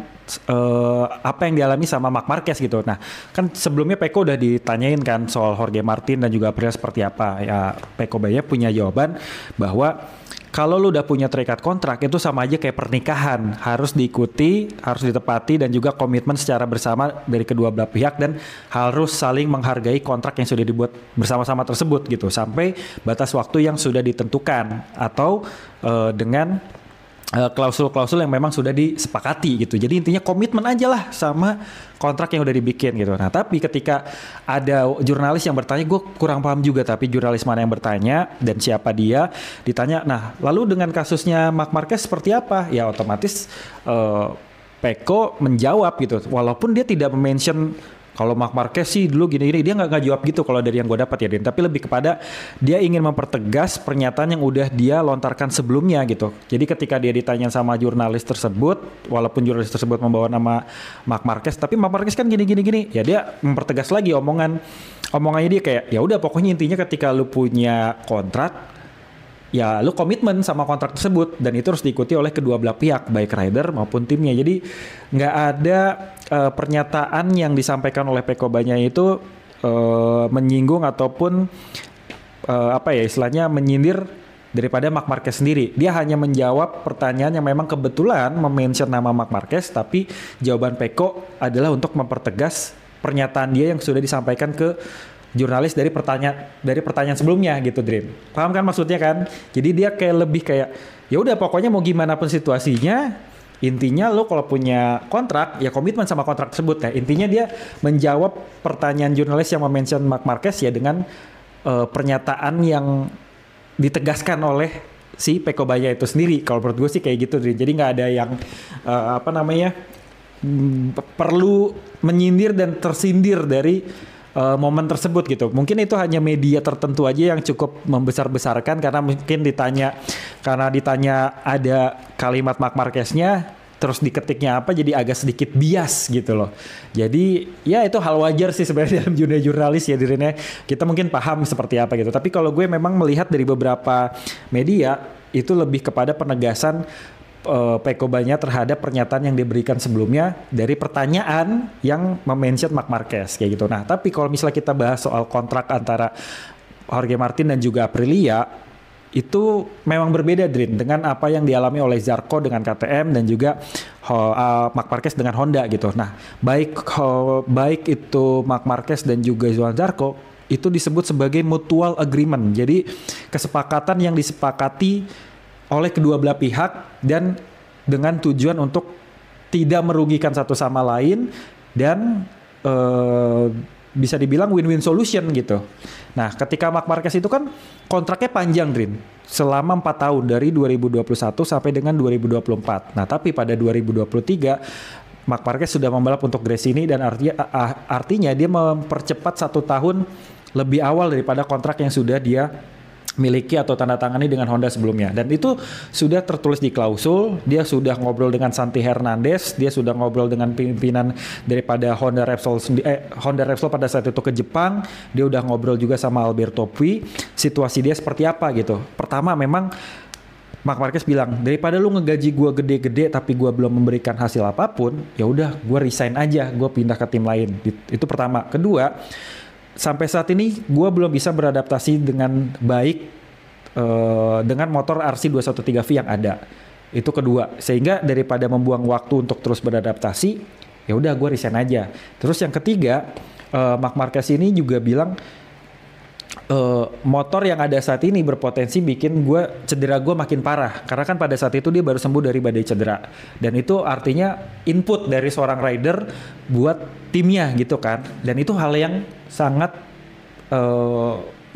apa yang dialami sama Marc Marquez gitu. Nah, kan sebelumnya Peko udah ditanyain kan soal Jorge Martin dan juga Aprilia seperti apa. Ya, Peko Banyaya punya jawaban bahwa kalau lu udah punya terikat kontrak itu sama aja kayak pernikahan, harus diikuti, harus ditepati dan juga komitmen secara bersama dari kedua belah pihak dan harus saling menghargai kontrak yang sudah dibuat bersama-sama tersebut gitu sampai batas waktu yang sudah ditentukan atau dengan klausul-klausul yang memang sudah disepakati gitu. Jadi intinya komitmen aja lah sama kontrak yang udah dibikin gitu. Nah, tapi ketika ada jurnalis yang bertanya, gue kurang paham juga tapi jurnalis mana yang bertanya dan siapa dia, ditanya, nah lalu dengan kasusnya Marc Marquez seperti apa? Ya otomatis Peko menjawab gitu. Walaupun dia tidak mention kalau Marc Marquez sih dulu gini-gini, dia nggak jawab gitu kalau dari yang gue dapat ya, Din. Tapi lebih kepada dia ingin mempertegas pernyataan yang udah dia lontarkan sebelumnya gitu. Jadi ketika dia ditanya sama jurnalis tersebut, walaupun jurnalis tersebut membawa nama Marc Marquez, tapi Marc Marquez kan gini-gini, ya dia mempertegas lagi omongannya dia kayak, ya udah pokoknya intinya ketika lu punya kontrak, ya lu komitmen sama kontrak tersebut dan itu harus diikuti oleh kedua belah pihak baik rider maupun timnya. Jadi nggak ada pernyataan yang disampaikan oleh Peko Banyaya itu menyinggung ataupun istilahnya menyindir daripada Marc Marquez sendiri. Dia hanya menjawab pertanyaan yang memang kebetulan mention nama Marc Marquez, tapi jawaban Peko adalah untuk mempertegas pernyataan dia yang sudah disampaikan ke jurnalis dari pertanyaan sebelumnya gitu, Dream. Paham kan maksudnya kan? Jadi dia lebih kayak ya udah pokoknya mau gimana pun situasinya, intinya lo kalau punya kontrak ya komitmen sama kontrak tersebut ya. Intinya dia menjawab pertanyaan jurnalis yang mention Marc Marquez ya dengan pernyataan yang ditegaskan oleh si Peko Banyaya itu sendiri. Kalau menurut gue sih kayak gitu, Dream. Jadi nggak ada yang perlu menyindir dan tersindir dari momen tersebut gitu. Mungkin itu hanya media tertentu aja yang cukup membesar-besarkan karena mungkin ditanya ada kalimat Marc Marquez-nya terus diketiknya apa jadi agak sedikit bias gitu loh. Jadi ya itu hal wajar sih sebenarnya dalam dunia jurnalis ya, dirinya kita mungkin paham seperti apa gitu. Tapi kalau gue memang melihat dari beberapa media itu lebih kepada penegasan Peko Banyaya terhadap pernyataan yang diberikan sebelumnya dari pertanyaan yang mention Marc Marquez kayak gitu. Nah, tapi kalau misalnya kita bahas soal kontrak antara Jorge Martin dan juga Aprilia, itu memang berbeda, Drin, dengan apa yang dialami oleh Zarco dengan KTM dan juga Marc Marquez dengan Honda gitu. Nah, baik itu Marc Marquez dan juga Johan Zarco itu disebut sebagai mutual agreement. Jadi kesepakatan yang disepakati oleh kedua belah pihak dan dengan tujuan untuk tidak merugikan satu sama lain dan bisa dibilang win-win solution gitu. Nah, ketika Marc Marquez itu kan kontraknya panjang, Drin, selama 4 tahun dari 2021 sampai dengan 2024. Nah, tapi pada 2023 Marc Marquez sudah membalap untuk Gresini dan artinya dia mempercepat 1 tahun lebih awal daripada kontrak yang sudah dia miliki atau tanda tangani dengan Honda sebelumnya, dan itu sudah tertulis di klausul. Dia sudah ngobrol dengan Santi Hernandez, dia sudah ngobrol dengan pimpinan daripada Honda Repsol pada saat itu ke Jepang. Dia udah ngobrol juga sama Alberto Puy, situasi dia seperti apa gitu. Pertama memang Marc Marquez bilang, daripada lu ngegaji gue gede-gede tapi gue belum memberikan hasil apapun, ya udah gue resign aja, gue pindah ke tim lain. Itu pertama. Kedua, sampai saat ini gue belum bisa beradaptasi dengan baik dengan motor RC213V yang ada. Itu kedua. Sehingga daripada membuang waktu untuk terus beradaptasi, ya udah gue resign aja. Terus yang ketiga, Marc Marquez ini juga bilang motor yang ada saat ini berpotensi bikin cedera gue makin parah, karena kan pada saat itu dia baru sembuh dari badai cedera, dan itu artinya input dari seorang rider buat timnya gitu kan, dan itu hal yang sangat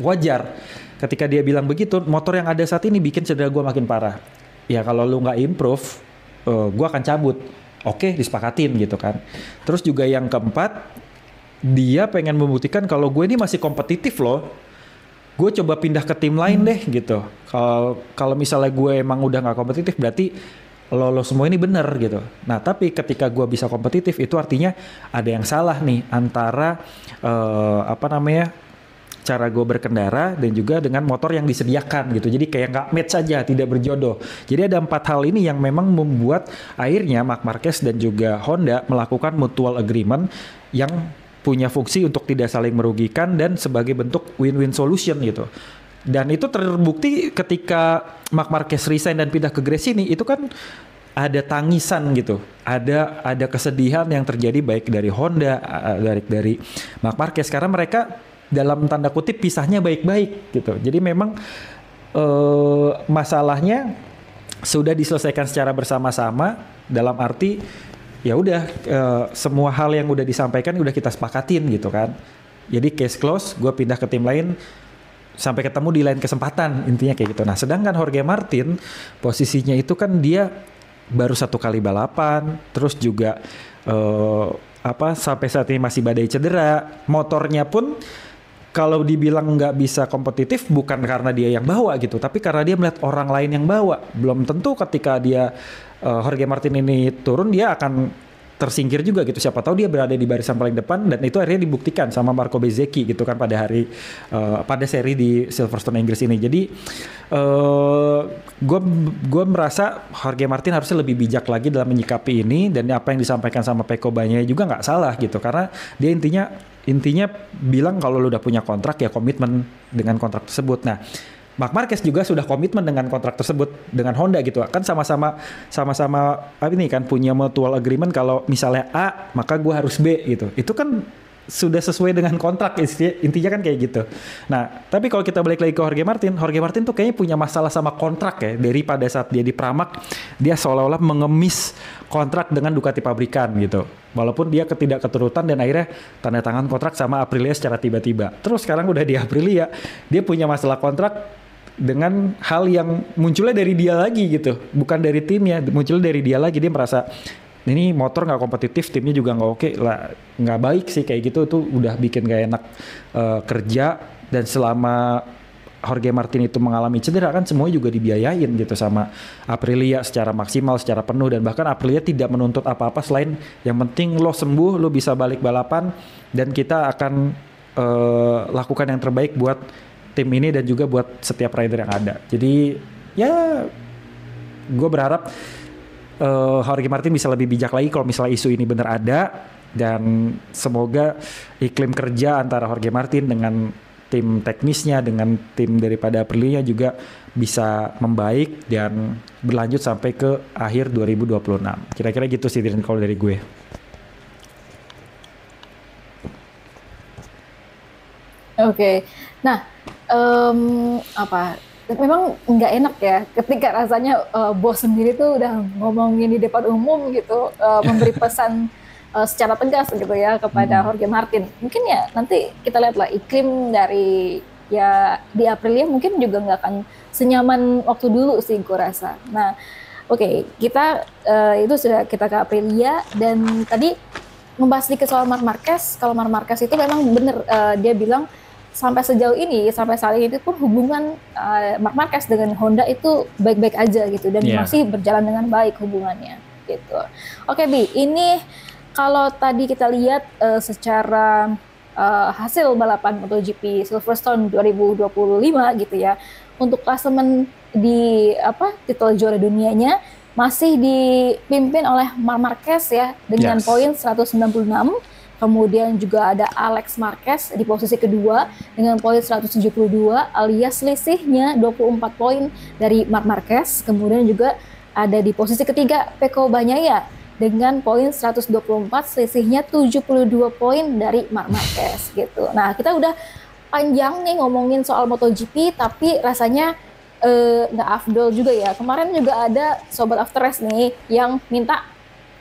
wajar ketika dia bilang begitu. Motor yang ada saat ini bikin cedera gue makin parah, ya kalau lu nggak improve gue akan cabut. Oke, disepakatin gitu kan. Terus juga yang keempat, dia pengen membuktikan kalau gue ini masih kompetitif loh. Gue coba pindah ke tim lain deh gitu. Kalau misalnya gue emang udah nggak kompetitif, berarti lo semua ini bener gitu. Nah tapi ketika gue bisa kompetitif, itu artinya ada yang salah nih antara cara gue berkendara dan juga dengan motor yang disediakan gitu. Jadi kayak nggak match saja, tidak berjodoh. Jadi ada 4 hal ini yang memang membuat akhirnya Marc Marquez dan juga Honda melakukan mutual agreement yang punya fungsi untuk tidak saling merugikan dan sebagai bentuk win-win solution gitu. Dan itu terbukti ketika Marc Marquez resign dan pindah ke Gresini, itu kan ada tangisan gitu. Ada kesedihan yang terjadi baik dari Honda, dari Marc Marquez, karena mereka dalam tanda kutip pisahnya baik-baik gitu. Jadi memang masalahnya sudah diselesaikan secara bersama-sama, dalam arti ya udah semua hal yang udah disampaikan udah kita sepakatin gitu kan. Jadi case close, gue pindah ke tim lain sampai ketemu di lain kesempatan, intinya kayak gitu. Nah sedangkan Jorge Martin posisinya itu kan dia baru 1 kali balapan, terus juga sampai saat ini masih badai cedera. Motornya pun kalau dibilang nggak bisa kompetitif bukan karena dia yang bawa gitu, tapi karena dia melihat orang lain yang bawa. Belum tentu ketika dia Jorge Martin ini turun dia akan tersingkir juga gitu. Siapa tahu dia berada di barisan paling depan, dan itu akhirnya dibuktikan sama Marco Bezzecchi gitu kan pada seri di Silverstone Inggris ini. Jadi gue merasa Jorge Martin harusnya lebih bijak lagi dalam menyikapi ini, dan apa yang disampaikan sama Pecco Bagnaia juga nggak salah gitu, karena dia intinya bilang kalau lu udah punya kontrak ya komitmen dengan kontrak tersebut. Nah Marc Marquez juga sudah komitmen dengan kontrak tersebut dengan Honda gitu kan, sama-sama ini kan punya mutual agreement, kalau misalnya A maka gue harus B gitu. Itu kan sudah sesuai dengan kontrak, intinya kan kayak gitu. Nah tapi kalau kita balik lagi ke Jorge Martin tuh kayaknya punya masalah sama kontrak ya. Dari pada saat dia di Pramac, dia seolah-olah mengemis kontrak dengan Ducati pabrikan gitu, walaupun dia ketidakketurutan dan akhirnya tanda tangan kontrak sama Aprilia secara tiba-tiba. Terus sekarang udah di Aprilia, dia punya masalah kontrak dengan hal yang munculnya dari dia lagi gitu, bukan dari timnya, munculnya dari dia lagi. Dia merasa ini motor nggak kompetitif, timnya juga nggak oke lah, nggak baik sih kayak gitu. Itu udah bikin gak enak kerja. Dan selama Jorge Martin itu mengalami cedera kan semuanya juga dibiayain gitu sama Aprilia secara maksimal, secara penuh, dan bahkan Aprilia tidak menuntut apa-apa selain yang penting lo sembuh, lo bisa balik balapan, dan kita akan lakukan yang terbaik buat tim ini dan juga buat setiap rider yang ada. Jadi ya gue berharap Jorge Martin bisa lebih bijak lagi kalau misalnya isu ini benar ada, dan semoga iklim kerja antara Jorge Martin dengan tim teknisnya, dengan tim daripada Aprilia juga bisa membaik dan berlanjut sampai ke akhir 2026. Kira-kira gitu sih kalau dari gue. Oke. Nah, memang nggak enak ya ketika rasanya bos sendiri tuh udah ngomongin di depan umum gitu, memberi pesan secara tegas gitu ya kepada Jorge Martin. Mungkin ya nanti kita lihatlah iklim dari ya di Aprilia mungkin juga nggak akan senyaman waktu dulu sih gue rasa. Nah, oke, kita itu sudah kita ke Aprilia, dan tadi membahas sedikit soal Marc Marquez. Kalau Marc Marquez itu memang benar, dia bilang sampai sejauh ini, sampai saat ini pun hubungan Marc Marquez dengan Honda itu baik-baik aja gitu dan masih berjalan dengan baik hubungannya gitu. Oke Bi, ini kalau tadi kita lihat secara hasil balapan MotoGP Silverstone 2025 gitu ya, untuk klasemen di titel juara dunianya masih dipimpin oleh Marc Marquez ya dengan poin 196. Kemudian juga ada Alex Marquez di posisi kedua dengan poin 172 alias selisihnya 24 poin dari Marc Marquez. Kemudian juga ada di posisi ketiga Pecco Bagnaia dengan poin 124, selisihnya 72 poin dari Marc Marquez gitu. Nah, kita udah panjang nih ngomongin soal MotoGP, tapi rasanya nggak afdol juga ya. Kemarin juga ada Sobat After Race nih yang minta,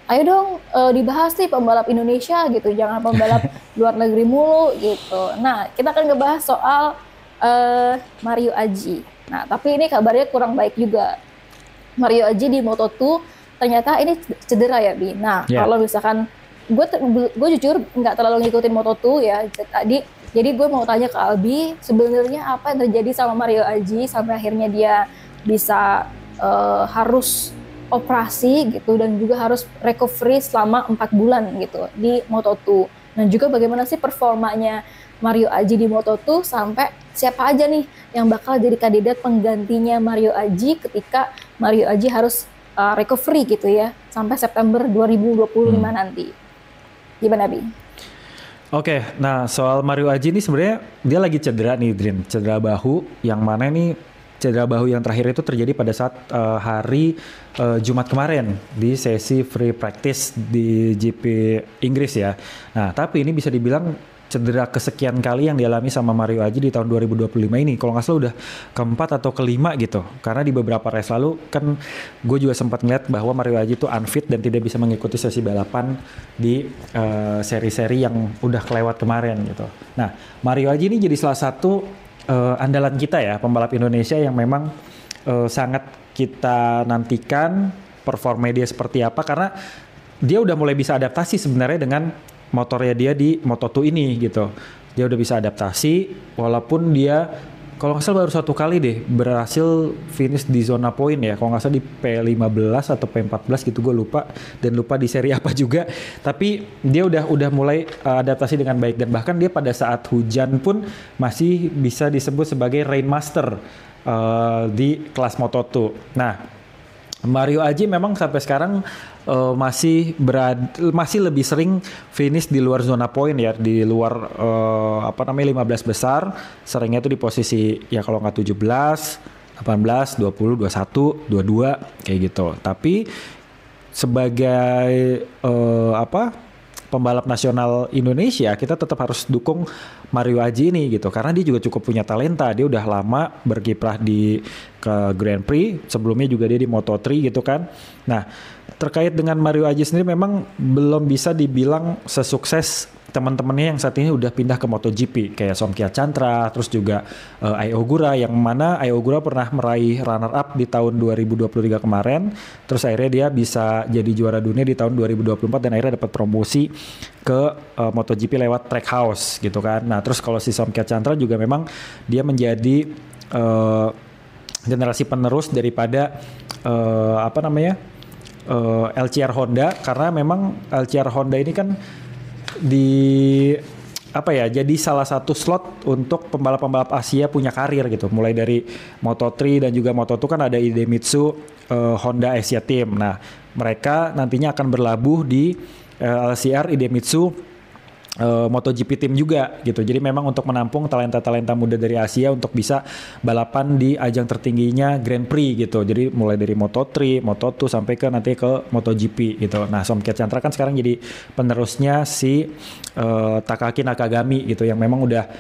ayo dong dibahas nih pembalap Indonesia gitu, jangan pembalap luar negeri mulu gitu. Nah, kita akan ngebahas soal Mario Aji. Nah, tapi ini kabarnya kurang baik juga. Mario Aji di Moto2 ternyata ini cedera ya, Bi. Nah, kalau misalkan gue jujur nggak terlalu ngikutin Moto2 ya tadi, jadi gue mau tanya ke Albi, sebenarnya apa yang terjadi sama Mario Aji sampai akhirnya dia bisa harus operasi gitu dan juga harus recovery selama 4 bulan gitu di Moto2. Dan juga bagaimana sih performanya Mario Aji di Moto2 sampai siapa aja nih yang bakal jadi kandidat penggantinya Mario Aji ketika Mario Aji harus recovery gitu ya sampai September 2025 nanti. Gimana, Bi? Oke, nah soal Mario Aji ini sebenarnya dia lagi cedera nih, Drin. Cedera bahu, yang mana nih cedera bahu yang terakhir itu terjadi pada saat hari Jumat kemarin di sesi free practice di GP Inggris ya. Nah, tapi ini bisa dibilang cedera kesekian kali yang dialami sama Mario Aji di tahun 2025 ini. Kalau nggak salah udah keempat atau kelima gitu. Karena di beberapa race lalu kan gue juga sempat ngeliat bahwa Mario Aji itu unfit dan tidak bisa mengikuti sesi balapan di seri-seri yang udah kelewat kemarin gitu. Nah, Mario Aji ini jadi salah satu andalan kita ya, pembalap Indonesia yang memang sangat kita nantikan performa dia seperti apa, karena dia udah mulai bisa adaptasi sebenarnya dengan motornya dia di Moto2 ini gitu. Dia udah bisa adaptasi walaupun dia kalau nggak salah baru 1 kali deh berhasil finish di zona poin ya. Kalau nggak salah di P15 atau P14 gitu, gue lupa, dan lupa di seri apa juga. Tapi dia udah mulai adaptasi dengan baik, dan bahkan dia pada saat hujan pun masih bisa disebut sebagai Rainmaster di kelas Moto2. Nah, Mario Aji memang sampai sekarang masih lebih sering finish di luar zona poin ya, di luar 15 besar. Seringnya itu di posisi ya kalau nggak 17, 18, 20, 21, 22 kayak gitu. Tapi sebagai pembalap nasional Indonesia, kita tetap harus dukung Mario Aji ini gitu, karena dia juga cukup punya talenta. Dia udah lama berkiprah ke Grand Prix, sebelumnya juga dia di Moto3 gitu kan. Nah, terkait dengan Mario Aji sendiri memang belum bisa dibilang sesukses teman-temannya yang saat ini udah pindah ke MotoGP kayak Somkia Chantra, terus juga Ai Ogura, yang mana Ai Ogura pernah meraih runner up di tahun 2023 kemarin, terus akhirnya dia bisa jadi juara dunia di tahun 2024 dan akhirnya dapat promosi ke MotoGP lewat Trackhouse gitu kan. Nah, terus kalau si Somkia Chantra juga memang dia menjadi generasi penerus daripada LCR Honda, karena memang LCR Honda ini kan jadi salah satu slot untuk pembalap-pembalap Asia punya karir gitu, mulai dari Moto3 dan juga Moto2 kan ada Idemitsu Honda Asia Team. Nah, mereka nantinya akan berlabuh di LCR Idemitsu MotoGP Team juga gitu. Jadi memang untuk menampung talenta-talenta muda dari Asia untuk bisa balapan di ajang tertingginya Grand Prix gitu. Jadi mulai dari Moto3, Moto2 sampai ke nanti ke MotoGP gitu. Nah, Somkia Chantra kan sekarang jadi penerusnya si Takaki Nakagami gitu, yang memang udah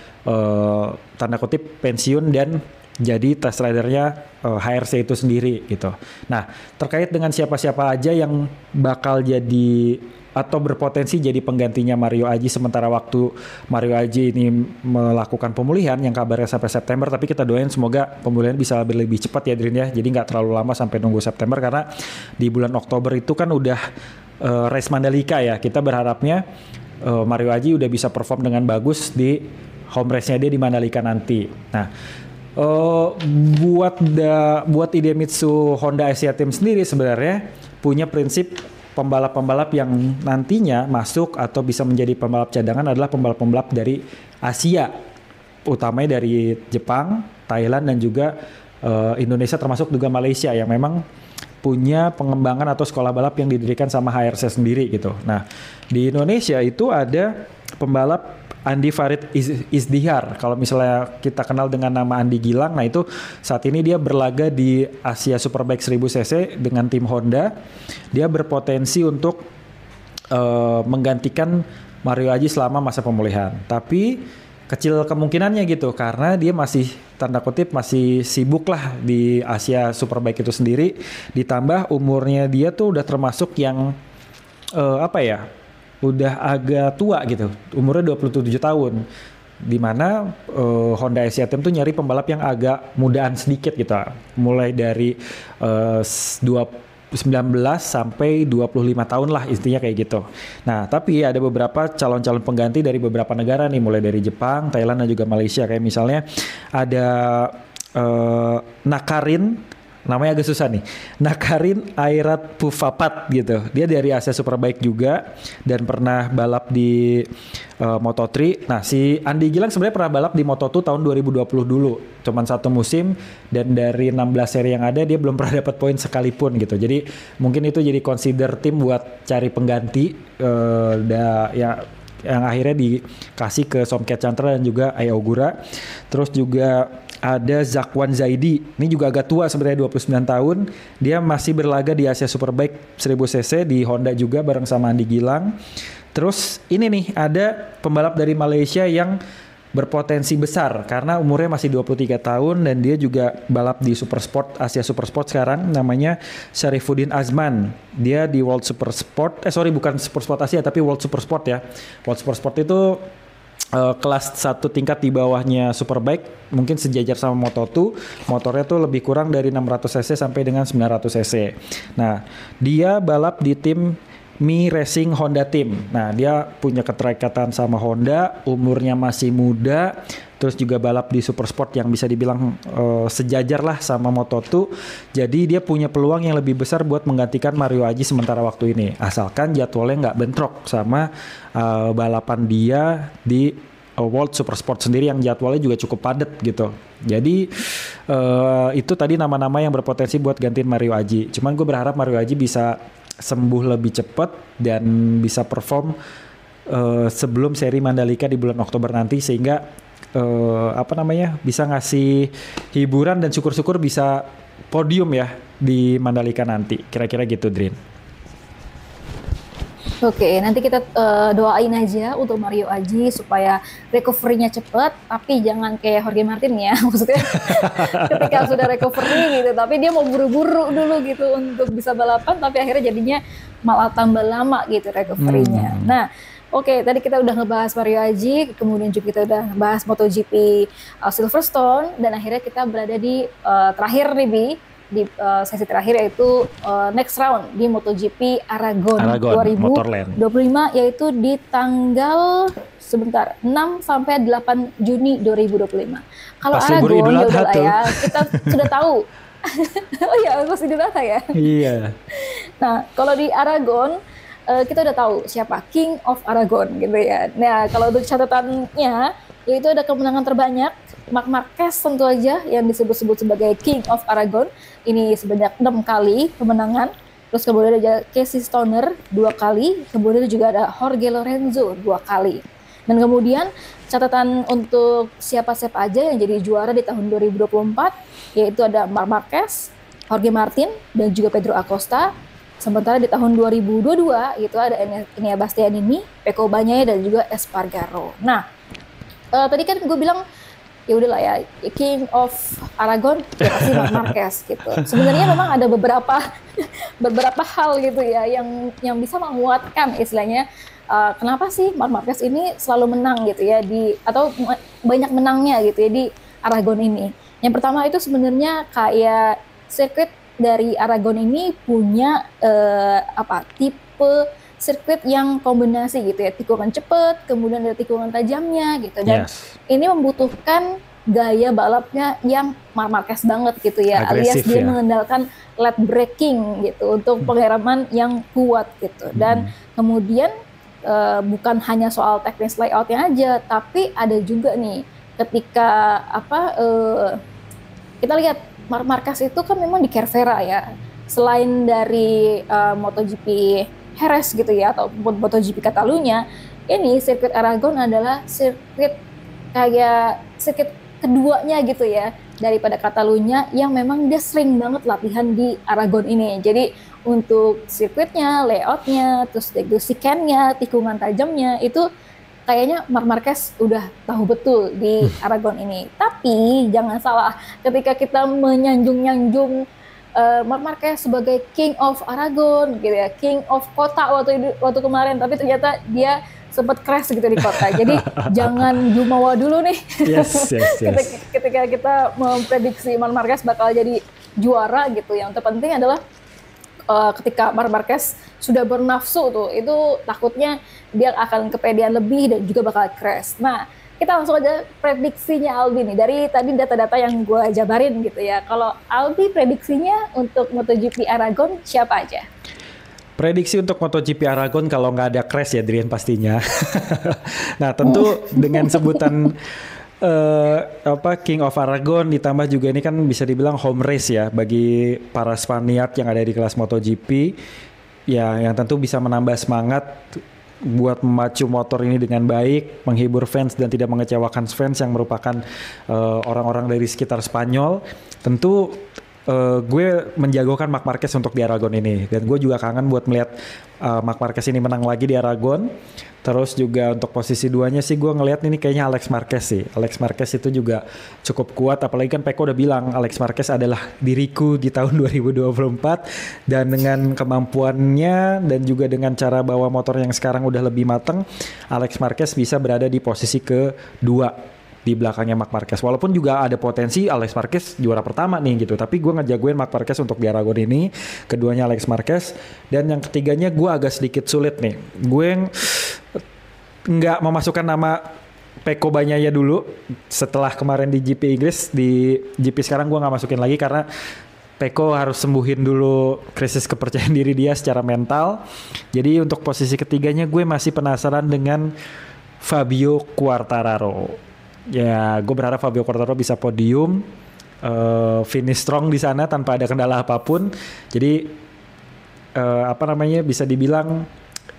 tanda kutip pensiun dan jadi test ridernya HRC itu sendiri gitu. Nah, terkait dengan siapa-siapa aja yang bakal jadi atau berpotensi jadi penggantinya Mario Aji sementara waktu Mario Aji ini melakukan pemulihan yang kabarnya sampai September, tapi kita doain semoga pemulihan bisa lebih cepat ya, Drin ya. Jadi nggak terlalu lama sampai nunggu September, karena di bulan Oktober itu kan udah race Mandalika ya. Kita berharapnya Mario Aji udah bisa perform dengan bagus di home race-nya dia di Mandalika nanti. Nah, eh, buat Idemitsu Honda Asia Team sendiri sebenarnya punya prinsip pembalap-pembalap yang nantinya masuk atau bisa menjadi pembalap cadangan adalah pembalap-pembalap dari Asia, utamanya dari Jepang, Thailand dan juga Indonesia termasuk juga Malaysia yang memang punya pengembangan atau sekolah balap yang didirikan sama HRC sendiri gitu. Nah, di Indonesia itu ada pembalap Andi Farid Isdihar. Kalau misalnya kita kenal dengan nama Andi Gilang, nah itu saat ini dia berlaga di Asia Superbike 1000 cc dengan tim Honda. Dia berpotensi untuk menggantikan Mario Aji selama masa pemulihan. Tapi kecil kemungkinannya gitu karena dia masih tanda kutip masih sibuk lah di Asia Superbike itu sendiri, ditambah umurnya dia tuh udah termasuk yang udah agak tua gitu, umurnya 27 tahun, dimana Honda Asia Team tuh nyari pembalap yang agak mudaan sedikit gitu, mulai dari 19 sampai 25 tahun lah intinya kayak gitu. Nah, tapi ada beberapa calon-calon pengganti dari beberapa negara nih, mulai dari Jepang, Thailand dan juga Malaysia. Kayak misalnya ada Nakarin, namanya agak susah nih, Nakarin Airat Pufapat gitu. Dia dari Asia Superbike juga dan pernah balap di Moto3. Nah, si Andi Gilang sebenarnya pernah balap di Moto2 tahun 2020 dulu. Cuman satu musim dan dari 16 seri yang ada dia belum pernah dapat poin sekalipun gitu. Jadi mungkin itu jadi consider tim buat cari pengganti yang akhirnya dikasih ke Somket Chantra dan juga Ai Ogura. Terus juga ada Zakwan Zaidi. Ini juga agak tua sebenarnya, 29 tahun. Dia masih berlaga di Asia Superbike 1000 cc di Honda juga bareng sama Andi Gilang. Terus ini nih ada pembalap dari Malaysia yang berpotensi besar karena umurnya masih 23 tahun dan dia juga balap di Supersport Asia Supersport sekarang, namanya Syarifuddin Azman. Dia di World Supersport, bukan Supersport Asia tapi World Supersport ya. World Supersport itu kelas satu tingkat di bawahnya Superbike, mungkin sejajar sama Moto2. Motornya tuh lebih kurang dari 600 cc sampai dengan 900 cc. Nah, dia balap di tim Mi Racing Honda Team. Nah, dia punya keterikatan sama Honda, umurnya masih muda, terus juga balap di Supersport yang bisa dibilang sejajar lah sama Moto2. Jadi dia punya peluang yang lebih besar buat menggantikan Mario Aji sementara waktu ini. Asalkan jadwalnya nggak bentrok sama balapan dia di World Supersport sendiri yang jadwalnya juga cukup padat gitu. Jadi itu tadi nama-nama yang berpotensi buat gantiin Mario Aji. Cuman gue berharap Mario Aji bisa sembuh lebih cepat dan bisa perform sebelum seri Mandalika di bulan Oktober nanti, sehingga bisa ngasih hiburan dan syukur-syukur bisa podium ya di Mandalika nanti. Kira-kira gitu, Drin. Oke, nanti kita doain aja untuk Mario Aji supaya recovery-nya cepat, tapi jangan kayak Jorge Martin ya, maksudnya ketika sudah recovery gitu, tapi dia mau buru-buru dulu gitu untuk bisa balapan, tapi akhirnya jadinya malah tambah lama gitu recovery-nya. Nah, oke, tadi kita udah ngebahas Mario Aji, kemudian juga kita udah ngebahas MotoGP Silverstone, dan akhirnya kita berada di terakhir nih, Bi. Di sesi terakhir yaitu next round di MotoGP Aragon 2025 yaitu di tanggal 6 sampai 8 Juni 2025. Kalau Aragon ya udah lah ya, kita sudah tahu. Oh iya, pas Idul Adha ya. Iya. Nah, kalau di Aragon kita udah tahu siapa King of Aragon gitu ya. Nah, kalau untuk catatannya yaitu ada kemenangan terbanyak Marc Marquez tentu aja yang disebut-sebut sebagai King of Aragon. Ini sebanyak 6 kali kemenangan. Terus kemudian ada Casey Stoner 2 kali. Kemudian juga ada Jorge Lorenzo 2 kali. Dan kemudian catatan untuk siapa-siapa aja yang jadi juara di tahun 2024 yaitu ada Marc Marquez, Jorge Martin, dan juga Pedro Acosta. Sementara di tahun 2022 itu ada Enea Bastianini, Pecco Bagnaia, dan juga Espargaro. Nah, tadi kan gue bilang ya udahlah ya, King of Aragon ya pasti Marc Marquez gitu. Sebenarnya memang ada beberapa hal gitu ya yang bisa menguatkan istilahnya kenapa sih Marc Marquez ini selalu menang gitu ya atau banyak menangnya gitu ya di Aragon ini. Yang pertama itu sebenarnya kayak sirkuit dari Aragon ini punya tipe sirkuit yang kombinasi gitu ya, tikungan cepet, kemudian ada tikungan tajamnya gitu, dan Yes. ini membutuhkan gaya balapnya yang Marc Marquez banget gitu ya, alias Agresif dia ya. mengandalkan lap braking gitu untuk pengereman yang kuat gitu. Dan kemudian bukan hanya soal teknis layoutnya aja, tapi ada juga nih ketika kita lihat Marc Marquez itu kan memang di Cervera ya, selain dari MotoGP Jerez gitu ya ataupun MotoGP Catalunya, ini sirkuit Aragon adalah sirkuit keduanya gitu ya daripada Catalunya, yang memang dia sering banget latihan di Aragon ini. Jadi untuk sirkuitnya, layoutnya, terus chicane-nya, tikungan tajamnya itu kayaknya Marc Marquez udah tahu betul di Aragon ini. Tapi jangan salah, ketika kita menyanjung-nyanjung Marc Marquez sebagai King of Aragon gitu ya, King of kota waktu kemarin, tapi ternyata dia sempat crash gitu di kota. Jadi jangan jumawa dulu nih. Yes, yes, yes. Ketika kita memprediksi Marc Marquez bakal jadi juara gitu. Yang terpenting adalah ketika Marc Marquez sudah bernafsu tuh, itu takutnya dia akan kepedean lebih dan juga bakal crash. Nah, kita langsung aja prediksinya Albi nih. Dari tadi data-data yang gue jabarin gitu ya. Kalau Albi prediksinya untuk MotoGP Aragon siapa aja? Prediksi untuk MotoGP Aragon kalau nggak ada crash ya Drian pastinya. Nah tentu dengan sebutan King of Aragon ditambah juga ini kan bisa dibilang home race ya bagi para Spaniard yang ada di kelas MotoGP ya, yang tentu bisa menambah semangat buat memacu motor ini dengan baik, menghibur fans dan tidak mengecewakan fans yang merupakan orang-orang dari sekitar Spanyol. Tentu gue menjagokan Marc Marquez untuk di Aragon ini, dan gue juga kangen buat melihat Marc Marquez ini menang lagi di Aragon. Terus juga untuk posisi duanya sih gue ngelihat ini kayaknya Alex Marquez sih. Alex Marquez itu juga cukup kuat, apalagi kan Peko udah bilang Alex Marquez adalah diriku di tahun 2024, dan dengan kemampuannya dan juga dengan cara bawa motor yang sekarang udah lebih mateng, Alex Marquez bisa berada di posisi kedua di belakangnya Marc Marquez. Walaupun juga ada potensi Alex Marquez juara pertama nih gitu, tapi gue ngejagoin Marc Marquez untuk di Aragon ini, keduanya Alex Marquez, dan yang ketiganya gue agak sedikit sulit nih. Gue nggak memasukkan nama Pecco Bagnaia dulu setelah kemarin di GP Inggris. Di GP sekarang gue nggak masukin lagi karena Pecco harus sembuhin dulu krisis kepercayaan diri dia secara mental. Jadi untuk posisi ketiganya gue masih penasaran dengan Fabio Quartararo. Ya, gue berharap Fabio Quartararo bisa podium, finish strong di sana tanpa ada kendala apapun. Jadi bisa dibilang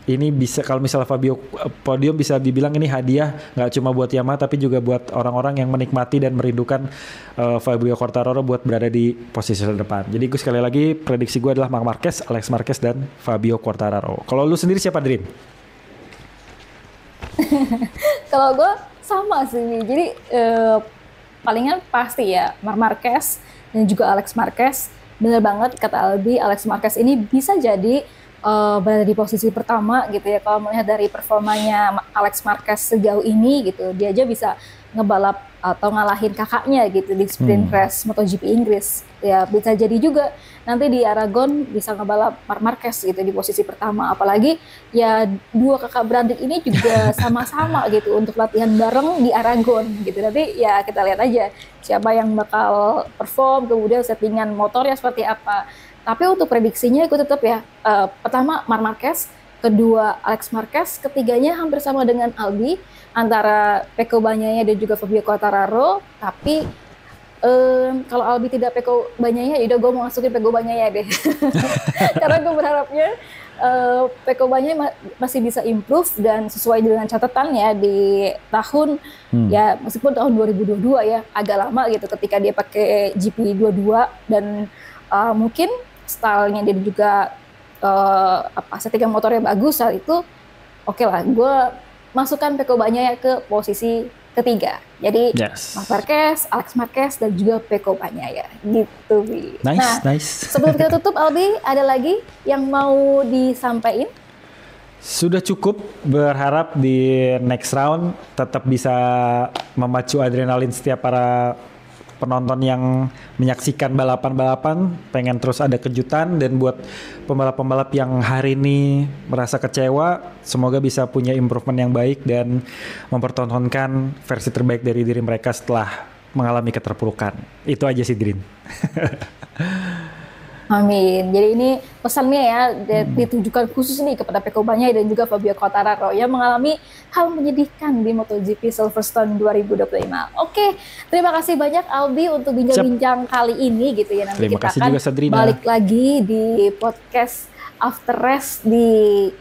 ini bisa, kalau misalnya Fabio podium bisa dibilang ini hadiah nggak cuma buat Yamaha tapi juga buat orang-orang yang menikmati dan merindukan Fabio Quartararo buat berada di posisi terdepan. Jadi gue sekali lagi prediksi gue adalah Marc Marquez, Alex Marquez dan Fabio Quartararo. Kalau lu sendiri siapa, Drin? Kalau gue sama sih, jadi palingan pasti ya Marc Marquez dan juga Alex Marquez. Bener banget kata Albi, Alex Marquez ini bisa jadi berada di posisi pertama gitu ya. Kalau melihat dari performanya Alex Marquez sejauh ini gitu, dia aja bisa ngebalap atau ngalahin kakaknya gitu di sprint race MotoGP Inggris. Ya bisa jadi juga nanti di Aragon bisa ngebalap Marc Marquez gitu di posisi pertama. Apalagi ya dua kakak beradik ini juga sama-sama gitu untuk latihan bareng di Aragon gitu. Nanti ya kita lihat aja siapa yang bakal perform, kemudian settingan motornya seperti apa. Tapi untuk prediksinya gue tetap ya, pertama Marc Marquez, kedua Alex Marquez, ketiganya hampir sama dengan Albi, antara Pecco Bagnaia dan juga Fabio Quartararo. Tapi kalau Albi tidak Pecco Bagnaia, yaudah gue mau masukin Pecco Bagnaia deh. Karena gue berharapnya Pecco Bagnaia masih bisa improve dan sesuai dengan catatannya di tahun ya, meskipun tahun 2022 ya agak lama gitu ketika dia pakai GP22 dan mungkin stylenya dia juga settingan motornya bagus saat itu. Oke lah, gue masukkan Pecco Bagnaia ke posisi ketiga. Jadi Marc Marquez, Alex Marquez dan juga Pecco Bagnaia gitu. Nice. Sebelum kita tutup, Albi, ada lagi yang mau disampaikan? Sudah cukup, berharap di next round tetap bisa memacu adrenalin setiap para penonton yang menyaksikan balapan-balapan pengen terus ada kejutan, dan buat pembalap-pembalap yang hari ini merasa kecewa, semoga bisa punya improvement yang baik dan mempertontonkan versi terbaik dari diri mereka setelah mengalami keterpurukan. Itu aja sih, Drin. Amin. Jadi ini pesannya ya ditujukan khusus nih kepada Pecco Bagnaia dan juga Fabio Quartararo yang mengalami hal menyedihkan di MotoGP Silverstone 2025. Oke, terima kasih banyak Albi untuk bincang-bincang kali ini gitu ya. Nanti Terima kita kasih akan juga, Sadrina. balik lagi di podcast After Race di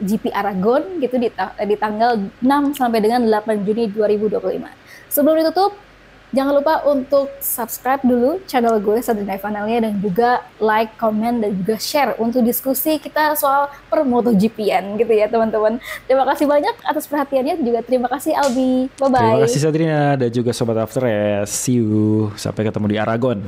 GP Aragon gitu di tanggal 6 sampai dengan 8 Juni 2025. Sebelum ditutup, jangan lupa untuk subscribe dulu channel gue Sadrina Evangelia dan juga like, comment, dan juga share untuk diskusi kita soal per MotoGP-an gitu ya teman-teman. Terima kasih banyak atas perhatiannya, juga terima kasih Albi. Bye-bye. Terima kasih Sadrina dan juga Sobat After Race. See you. Sampai ketemu di Aragon.